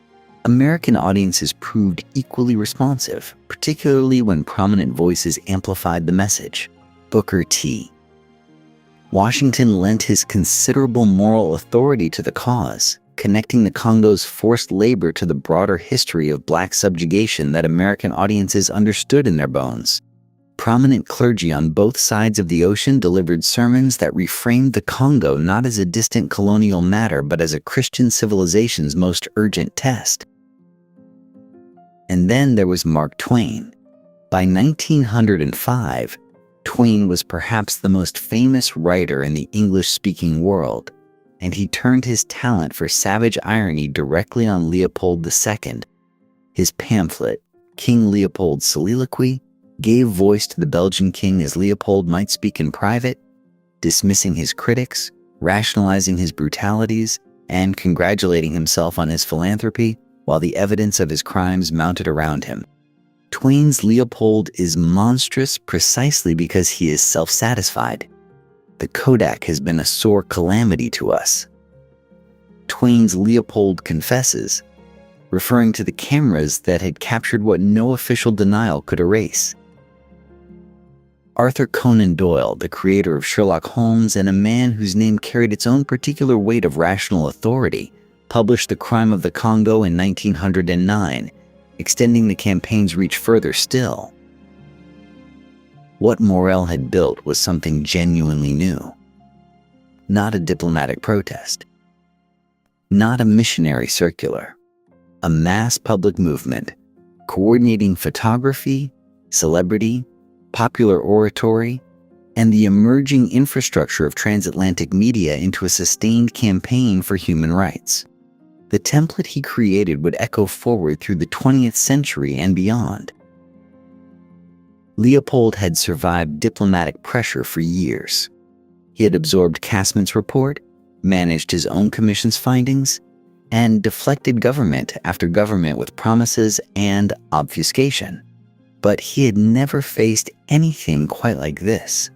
American audiences proved equally responsive, particularly when prominent voices amplified the message. Booker T. Washington lent his considerable moral authority to the cause, connecting the Congo's forced labor to the broader history of black subjugation that American audiences understood in their bones. Prominent clergy on both sides of the ocean delivered sermons that reframed the Congo not as a distant colonial matter but as a Christian civilization's most urgent test. And then there was Mark Twain. By 1905, Twain was perhaps the most famous writer in the English-speaking world, and he turned his talent for savage irony directly on Leopold II. His pamphlet, King Leopold's Soliloquy, gave voice to the Belgian king as Leopold might speak in private, dismissing his critics, rationalizing his brutalities, and congratulating himself on his philanthropy while the evidence of his crimes mounted around him. Twain's Leopold is monstrous precisely because he is self-satisfied. The Kodak has been a sore calamity to us. Twain's Leopold confesses, referring to the cameras that had captured what no official denial could erase. Arthur Conan Doyle, the creator of Sherlock Holmes and a man whose name carried its own particular weight of rational authority, published The Crime of the Congo in 1909, extending the campaign's reach further still. What Morel had built was something genuinely new. Not a diplomatic protest. Not a missionary circular. A mass public movement, coordinating photography, celebrity, popular oratory, and the emerging infrastructure of transatlantic media into a sustained campaign for human rights. The template he created would echo forward through the 20th century and beyond. Leopold had survived diplomatic pressure for years. He had absorbed Casment's report, managed his own commission's findings, and deflected government after government with promises and obfuscation. But he had never faced anything quite like this.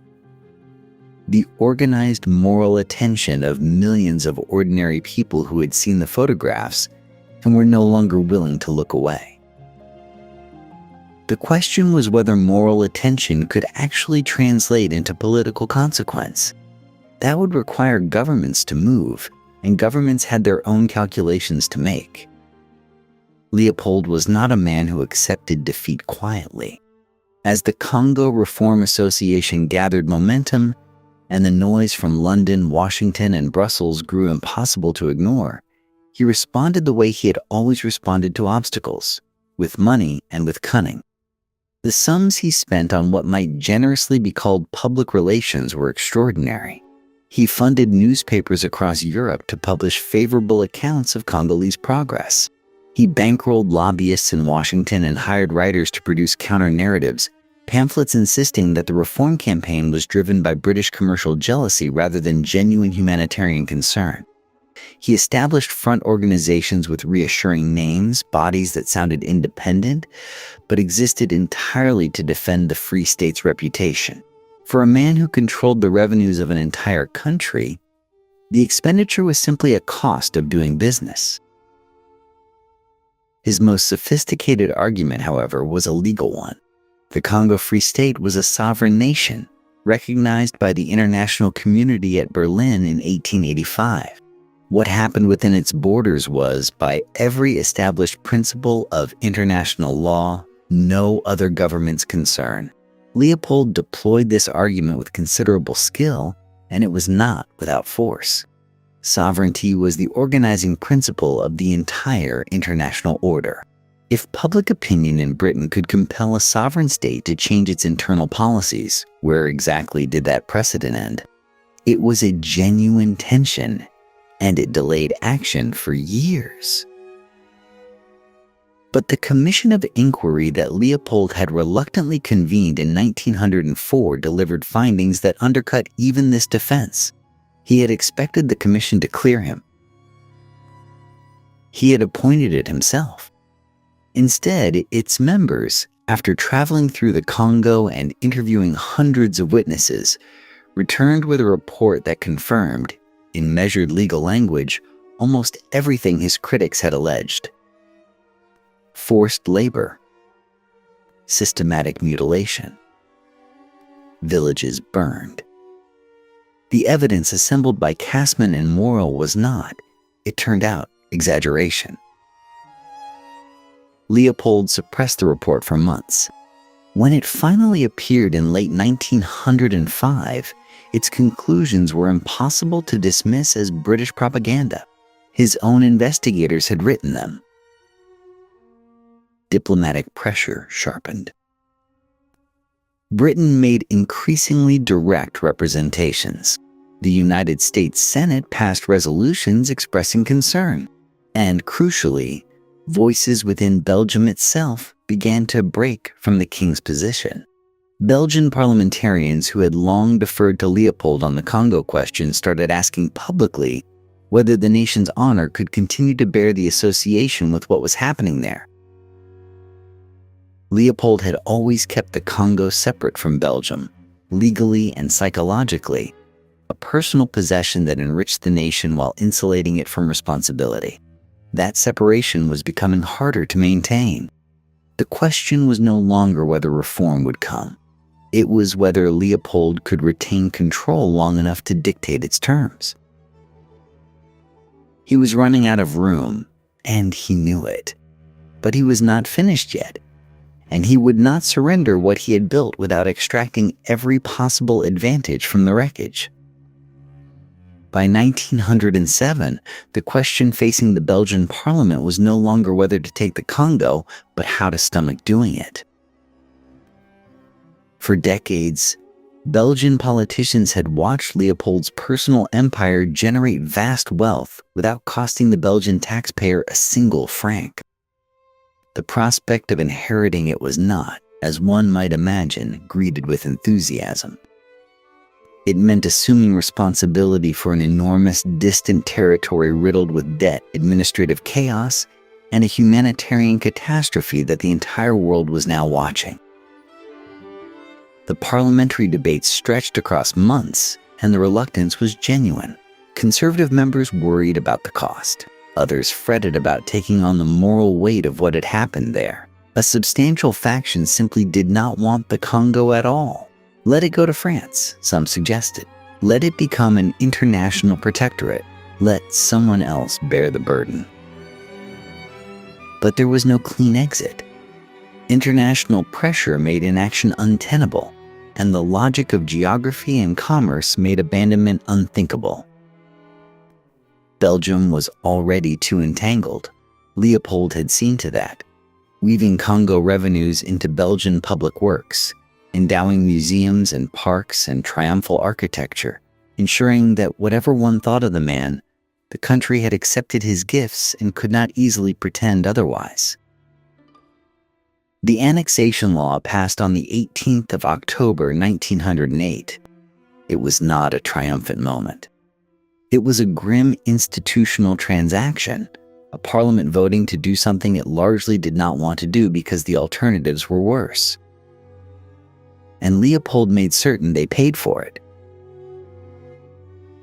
The organized moral attention of millions of ordinary people who had seen the photographs and were no longer willing to look away. The question was whether moral attention could actually translate into political consequence. That would require governments to move, and governments had their own calculations to make. Leopold was not a man who accepted defeat quietly. As the Congo Reform Association gathered momentum, and the noise from London, Washington, and Brussels grew impossible to ignore, he responded the way he had always responded to obstacles, with money and with cunning. The sums he spent on what might generously be called public relations were extraordinary. He funded newspapers across Europe to publish favorable accounts of Congolese progress. He bankrolled lobbyists in Washington and hired writers to produce counter-narratives, pamphlets insisting that the reform campaign was driven by British commercial jealousy rather than genuine humanitarian concern. He established front organizations with reassuring names, bodies that sounded independent, but existed entirely to defend the Free State's reputation. For a man who controlled the revenues of an entire country, the expenditure was simply a cost of doing business. His most sophisticated argument, however, was a legal one. The Congo Free State was a sovereign nation, recognized by the international community at Berlin in 1885. What happened within its borders was, by every established principle of international law, no other government's concern. Leopold deployed this argument with considerable skill, and it was not without force. Sovereignty was the organizing principle of the entire international order. If public opinion in Britain could compel a sovereign state to change its internal policies, where exactly did that precedent end? It was a genuine tension, and it delayed action for years. But the commission of inquiry that Leopold had reluctantly convened in 1904 delivered findings that undercut even this defense. He had expected the commission to clear him. He had appointed it himself. Instead, its members, after traveling through the Congo and interviewing hundreds of witnesses, returned with a report that confirmed, in measured legal language, almost everything his critics had alleged. Forced labor, systematic mutilation, villages burned. The evidence assembled by Casement and Morel was not, it turned out, exaggeration. Leopold suppressed the report for months. When it finally appeared in late 1905, its conclusions were impossible to dismiss as British propaganda. His own investigators had written them. Diplomatic pressure sharpened. Britain made increasingly direct representations. The United States Senate passed resolutions expressing concern, and crucially, voices within Belgium itself began to break from the king's position. Belgian parliamentarians who had long deferred to Leopold on the Congo question started asking publicly whether the nation's honor could continue to bear the association with what was happening there. Leopold had always kept the Congo separate from Belgium, legally and psychologically, a personal possession that enriched the nation while insulating it from responsibility. That separation was becoming harder to maintain. The question was no longer whether reform would come. It was whether Leopold could retain control long enough to dictate its terms. He was running out of room, and he knew it. But he was not finished yet, and he would not surrender what he had built without extracting every possible advantage from the wreckage. By 1907, the question facing the Belgian parliament was no longer whether to take the Congo, but how to stomach doing it. For decades, Belgian politicians had watched Leopold's personal empire generate vast wealth without costing the Belgian taxpayer a single franc. The prospect of inheriting it was not, as one might imagine, greeted with enthusiasm. It meant assuming responsibility for an enormous, distant territory riddled with debt, administrative chaos, and a humanitarian catastrophe that the entire world was now watching. The parliamentary debate stretched across months, and the reluctance was genuine. Conservative members worried about the cost. Others fretted about taking on the moral weight of what had happened there. A substantial faction simply did not want the Congo at all. Let it go to France, some suggested. Let it become an international protectorate. Let someone else bear the burden. But there was no clean exit. International pressure made inaction untenable, and the logic of geography and commerce made abandonment unthinkable. Belgium was already too entangled. Leopold had seen to that, weaving Congo revenues into Belgian public works, endowing museums and parks and triumphal architecture, ensuring that whatever one thought of the man, the country had accepted his gifts and could not easily pretend otherwise. The annexation law passed on the 18th of October 1908. It was not a triumphant moment. It was a grim institutional transaction, a parliament voting to do something it largely did not want to do because the alternatives were worse. And Leopold made certain they paid for it.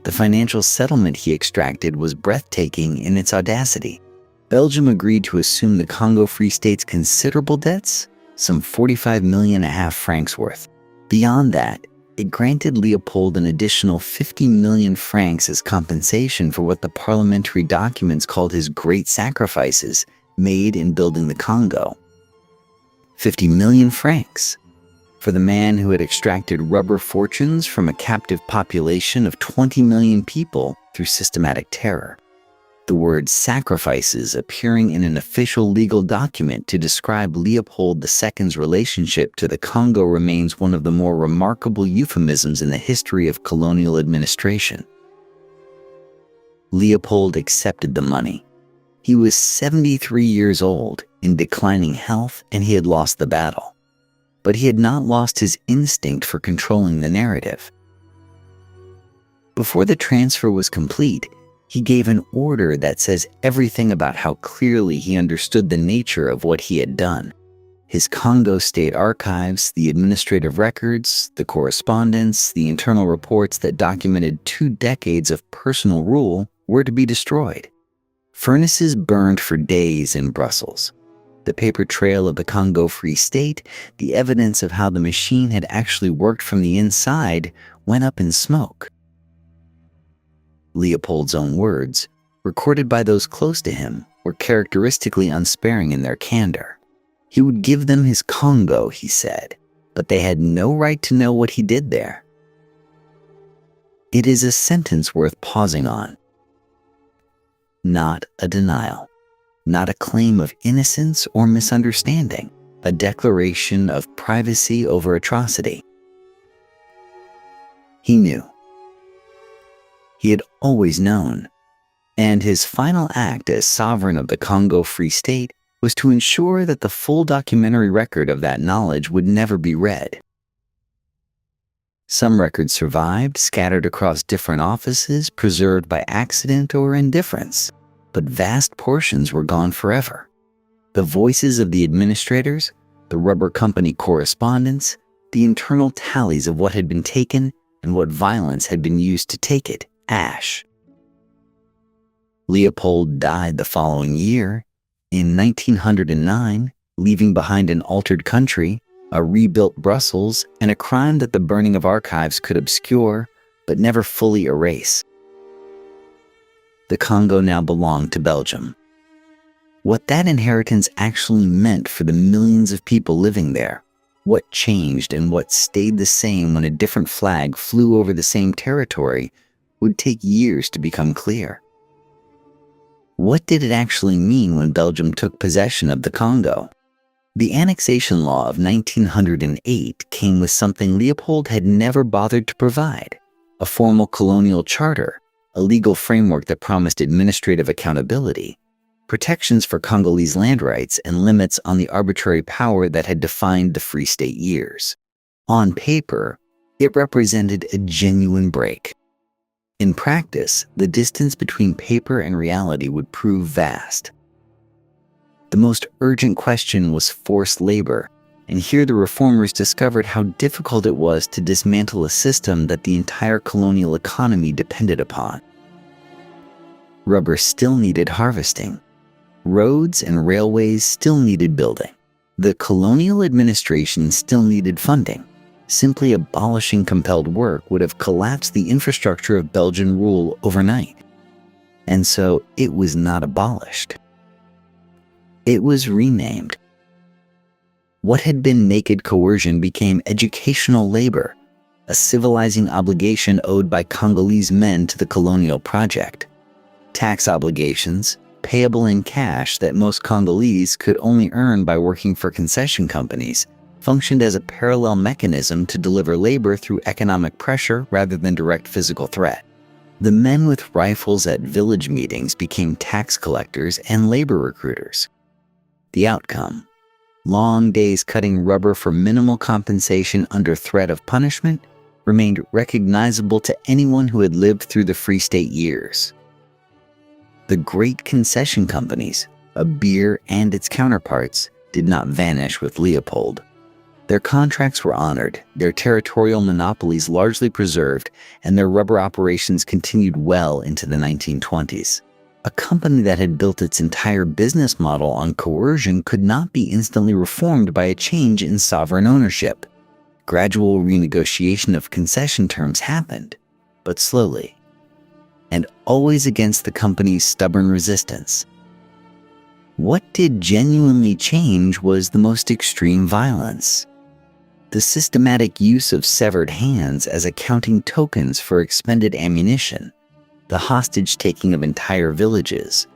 The financial settlement he extracted was breathtaking in its audacity. Belgium agreed to assume the Congo Free State's considerable debts, some 45.5 million francs worth. Beyond that, it granted Leopold an additional 50 million francs as compensation for what the parliamentary documents called his great sacrifices made in building the Congo. 50 million francs for the man who had extracted rubber fortunes from a captive population of 20 million people through systematic terror. The word sacrifices appearing in an official legal document to describe Leopold II's relationship to the Congo remains one of the more remarkable euphemisms in the history of colonial administration. Leopold accepted the money. He was 73 years old, in declining health, and he had lost the battle. But he had not lost his instinct for controlling the narrative. Before the transfer was complete, he gave an order that says everything about how clearly he understood the nature of what he had done. His Congo State archives, the administrative records, the correspondence, the internal reports that documented 2 decades of personal rule were to be destroyed. Furnaces burned for days in Brussels. The paper trail of the Congo Free State, the evidence of how the machine had actually worked from the inside, went up in smoke. Leopold's own words, recorded by those close to him, were characteristically unsparing in their candor. He would give them his Congo, he said, but they had no right to know what he did there. It is a sentence worth pausing on. Not a denial, not a claim of innocence or misunderstanding, a declaration of privacy over atrocity. He knew. He had always known, and his final act as sovereign of the Congo Free State was to ensure that the full documentary record of that knowledge would never be read. Some records survived, scattered across different offices, preserved by accident or indifference, but vast portions were gone forever. The voices of the administrators, the rubber company correspondence, the internal tallies of what had been taken and what violence had been used to take it, ash. Leopold died the following year, in 1909, leaving behind an altered country, a rebuilt Brussels, and a crime that the burning of archives could obscure, but never fully erase. The Congo now belonged to Belgium. What that inheritance actually meant for the millions of people living there, what changed and what stayed the same when a different flag flew over the same territory, would take years to become clear. What did it actually mean when Belgium took possession of the Congo? The annexation law of 1908 came with something Leopold had never bothered to provide: a formal colonial charter, a legal framework that promised administrative accountability, protections for Congolese land rights, and limits on the arbitrary power that had defined the Free State years. On paper, it represented a genuine break. In practice, the distance between paper and reality would prove vast. The most urgent question was forced labor, and here the reformers discovered how difficult it was to dismantle a system that the entire colonial economy depended upon. Rubber still needed harvesting. Roads and railways still needed building. The colonial administration still needed funding. Simply abolishing compelled work would have collapsed the infrastructure of Belgian rule overnight. And so it was not abolished. It was renamed. What had been naked coercion became educational labor, a civilizing obligation owed by Congolese men to the colonial project. Tax obligations, payable in cash that most Congolese could only earn by working for concession companies, functioned as a parallel mechanism to deliver labor through economic pressure rather than direct physical threat. The men with rifles at village meetings became tax collectors and labor recruiters. The outcome: long days cutting rubber for minimal compensation under threat of punishment, remained recognizable to anyone who had lived through the Free State years. The great concession companies, a beer and its counterparts, did not vanish with Leopold. Their contracts were honored, their territorial monopolies largely preserved, and their rubber operations continued well into the 1920s. A company that had built its entire business model on coercion could not be instantly reformed by a change in sovereign ownership. Gradual renegotiation of concession terms happened, but slowly, and always against the company's stubborn resistance. What did genuinely change was the most extreme violence. The systematic use of severed hands as accounting tokens for expended ammunition, the hostage-taking of entire villages,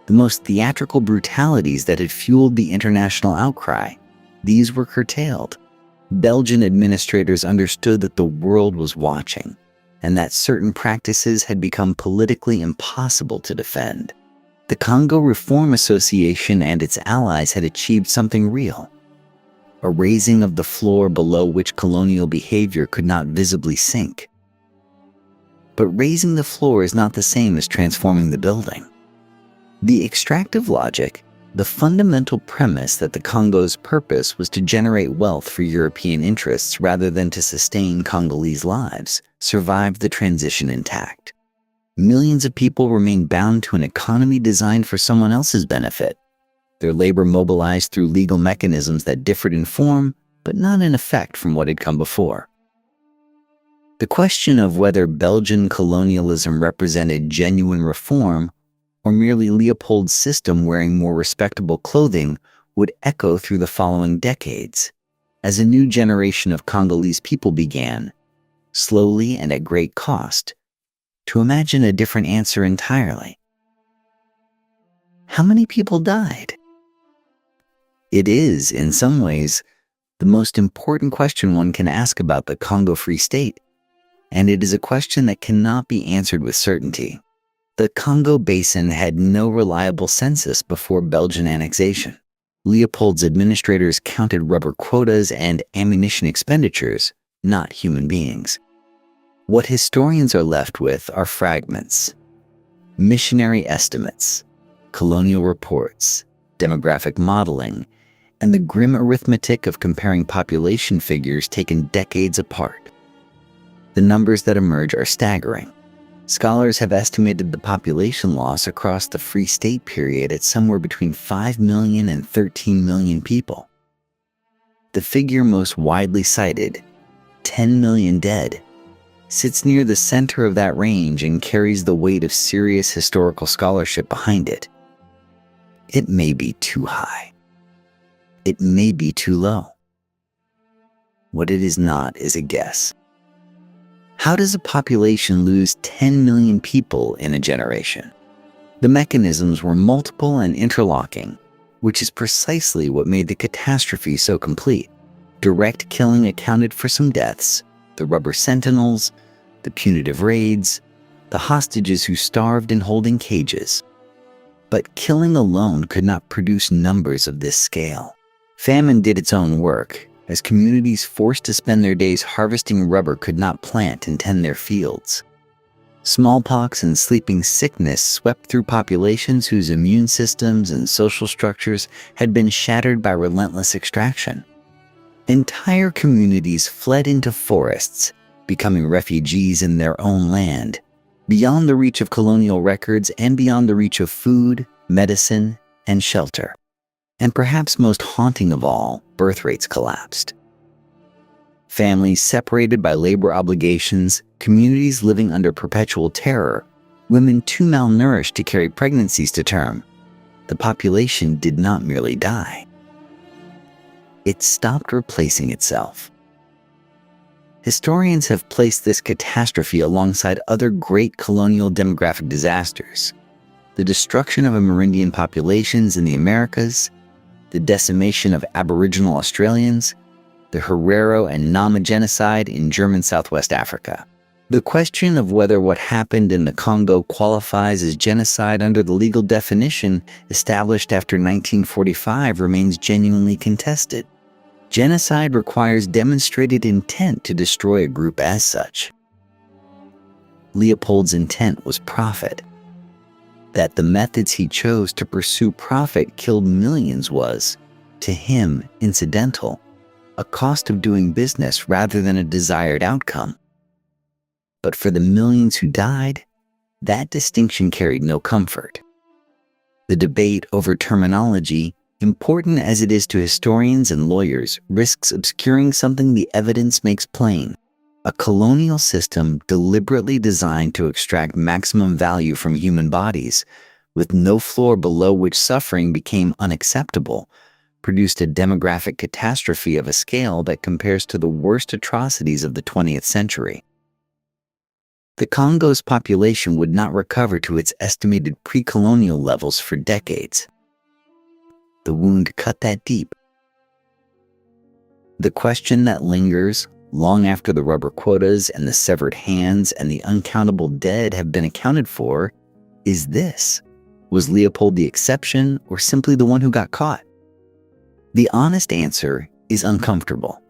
the most theatrical brutalities that had fueled the international outcry, these were curtailed. Belgian administrators understood that the world was watching, and that certain practices had become politically impossible to defend. The Congo Reform Association and its allies had achieved something real: a raising of the floor below which colonial behavior could not visibly sink. But raising the floor is not the same as transforming the building. The extractive logic, the fundamental premise that the Congo's purpose was to generate wealth for European interests rather than to sustain Congolese lives, survived the transition intact. Millions of people remained bound to an economy designed for someone else's benefit, their labor mobilized through legal mechanisms that differed in form, but not in effect from what had come before. The question of whether Belgian colonialism represented genuine reform or merely Leopold's system wearing more respectable clothing would echo through the following decades, as a new generation of Congolese people began, slowly and at great cost, to imagine a different answer entirely. How many people died? It is, in some ways, the most important question one can ask about the Congo Free State, and it is a question that cannot be answered with certainty. The Congo Basin had no reliable census before Belgian annexation. Leopold's administrators counted rubber quotas and ammunition expenditures, not human beings. What historians are left with are fragments, missionary estimates, colonial reports, demographic modeling, and the grim arithmetic of comparing population figures taken decades apart. The numbers that emerge are staggering. Scholars have estimated the population loss across the Free State period at somewhere between 5 million and 13 million people. The figure most widely cited, 10 million dead, sits near the center of that range and carries the weight of serious historical scholarship behind it. It may be too high. It may be too low. What it is not is a guess. How does a population lose 10 million people in a generation? The mechanisms were multiple and interlocking, which is precisely what made the catastrophe so complete. Direct killing accounted for some deaths, the rubber sentinels, the punitive raids, the hostages who starved in holding cages. But killing alone could not produce numbers of this scale. Famine did its own work, as communities forced to spend their days harvesting rubber could not plant and tend their fields. Smallpox and sleeping sickness swept through populations whose immune systems and social structures had been shattered by relentless extraction. Entire communities fled into forests, becoming refugees in their own land, beyond the reach of colonial records and beyond the reach of food, medicine, and shelter. And perhaps most haunting of all, birth rates collapsed. Families separated by labor obligations, communities living under perpetual terror, women too malnourished to carry pregnancies to term. The population did not merely die. It stopped replacing itself. Historians have placed this catastrophe alongside other great colonial demographic disasters: the destruction of Amerindian populations in the Americas, the decimation of Aboriginal Australians, the Herero and Nama genocide in German Southwest Africa. The question of whether what happened in the Congo qualifies as genocide under the legal definition established after 1945 remains genuinely contested. Genocide requires demonstrated intent to destroy a group as such. Leopold's intent was profit. That the methods he chose to pursue profit killed millions was, to him, incidental, a cost of doing business rather than a desired outcome. But for the millions who died, that distinction carried no comfort. The debate over terminology, important as it is to historians and lawyers, risks obscuring something the evidence makes plain: a colonial system deliberately designed to extract maximum value from human bodies, with no floor below which suffering became unacceptable, produced a demographic catastrophe of a scale that compares to the worst atrocities of the 20th century. The Congo's population would not recover to its estimated pre-colonial levels for decades. The wound cut that deep. The question that lingers, long after the rubber quotas and the severed hands and the uncountable dead have been accounted for, is this: was Leopold the exception or simply the one who got caught? The honest answer is uncomfortable.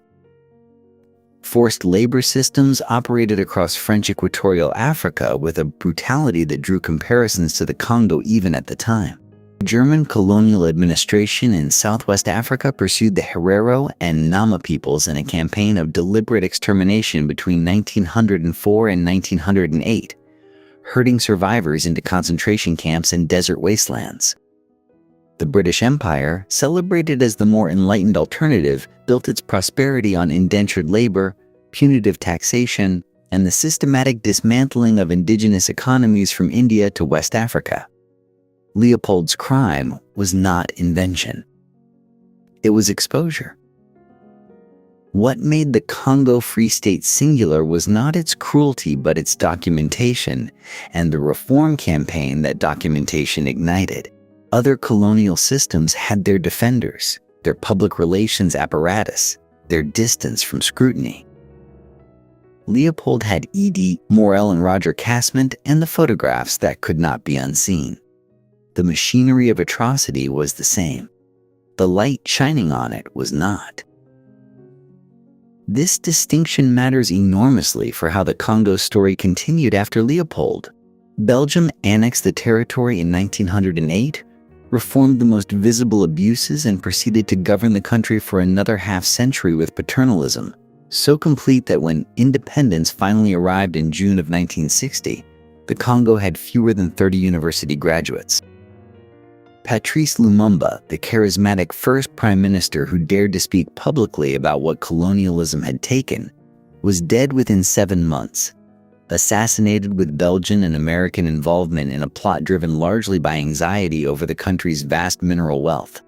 Forced labor systems operated across French Equatorial Africa with a brutality that drew comparisons to the Congo even at the time. German colonial administration in Southwest Africa pursued the Herero and Nama peoples in a campaign of deliberate extermination between 1904 and 1908, herding survivors into concentration camps and desert wastelands. The British Empire, celebrated as the more enlightened alternative, built its prosperity on indentured labor, punitive taxation, and the systematic dismantling of indigenous economies from India to West Africa. Leopold's crime was not invention. It was exposure. What made the Congo Free State singular was not its cruelty but its documentation, and the reform campaign that documentation ignited. Other colonial systems had their defenders, their public relations apparatus, their distance from scrutiny. Leopold had E.D. Morel and Roger Casement and the photographs that could not be unseen. The machinery of atrocity was the same. The light shining on it was not. This distinction matters enormously for how the Congo story continued after Leopold. Belgium annexed the territory in 1908, reformed the most visible abuses, and proceeded to govern the country for another half-century with paternalism, so complete that when independence finally arrived in June of 1960, the Congo had fewer than 30 university graduates. Patrice Lumumba, the charismatic first prime minister who dared to speak publicly about what colonialism had taken, was dead within 7 months, assassinated with Belgian and American involvement in a plot driven largely by anxiety over the country's vast mineral wealth.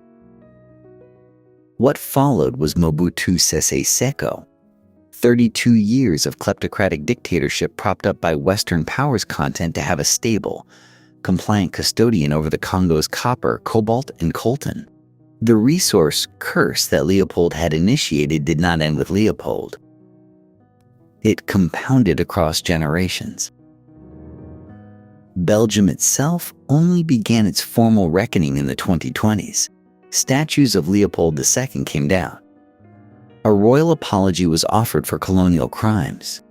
What followed was Mobutu Sese Seko. 32 years of kleptocratic dictatorship propped up by Western powers content to have a stable, compliant custodian over the Congo's copper, cobalt, and coltan. The resource curse that Leopold had initiated did not end with Leopold. It compounded across generations. Belgium itself only began its formal reckoning in the 2020s. Statues of Leopold II came down. A royal apology was offered for colonial crimes.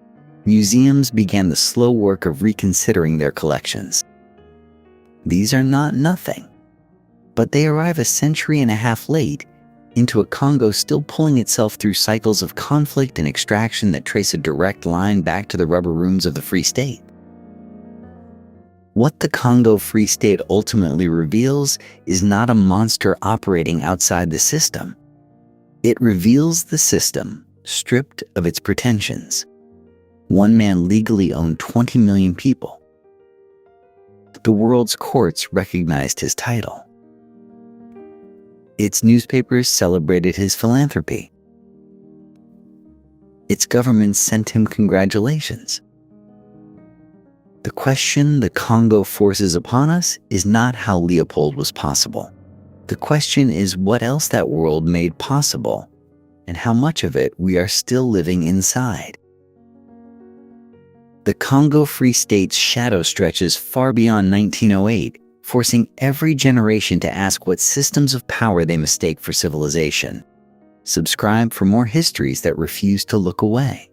Museums began the slow work of reconsidering their collections. These are not nothing, but they arrive a century and a half late into a Congo still pulling itself through cycles of conflict and extraction that trace a direct line back to the rubber rooms of the Free State. What the Congo Free State ultimately reveals is not a monster operating outside the system. It reveals the system, stripped of its pretensions. One man legally owned 20 million people. The world's courts recognized his title. Its newspapers celebrated his philanthropy. Its government sent him congratulations. The question the Congo forces upon us is not how Leopold was possible. The question is what else that world made possible, and how much of it we are still living inside. The Congo Free State's shadow stretches far beyond 1908, forcing every generation to ask what systems of power they mistake for civilization. Subscribe for more histories that refuse to look away.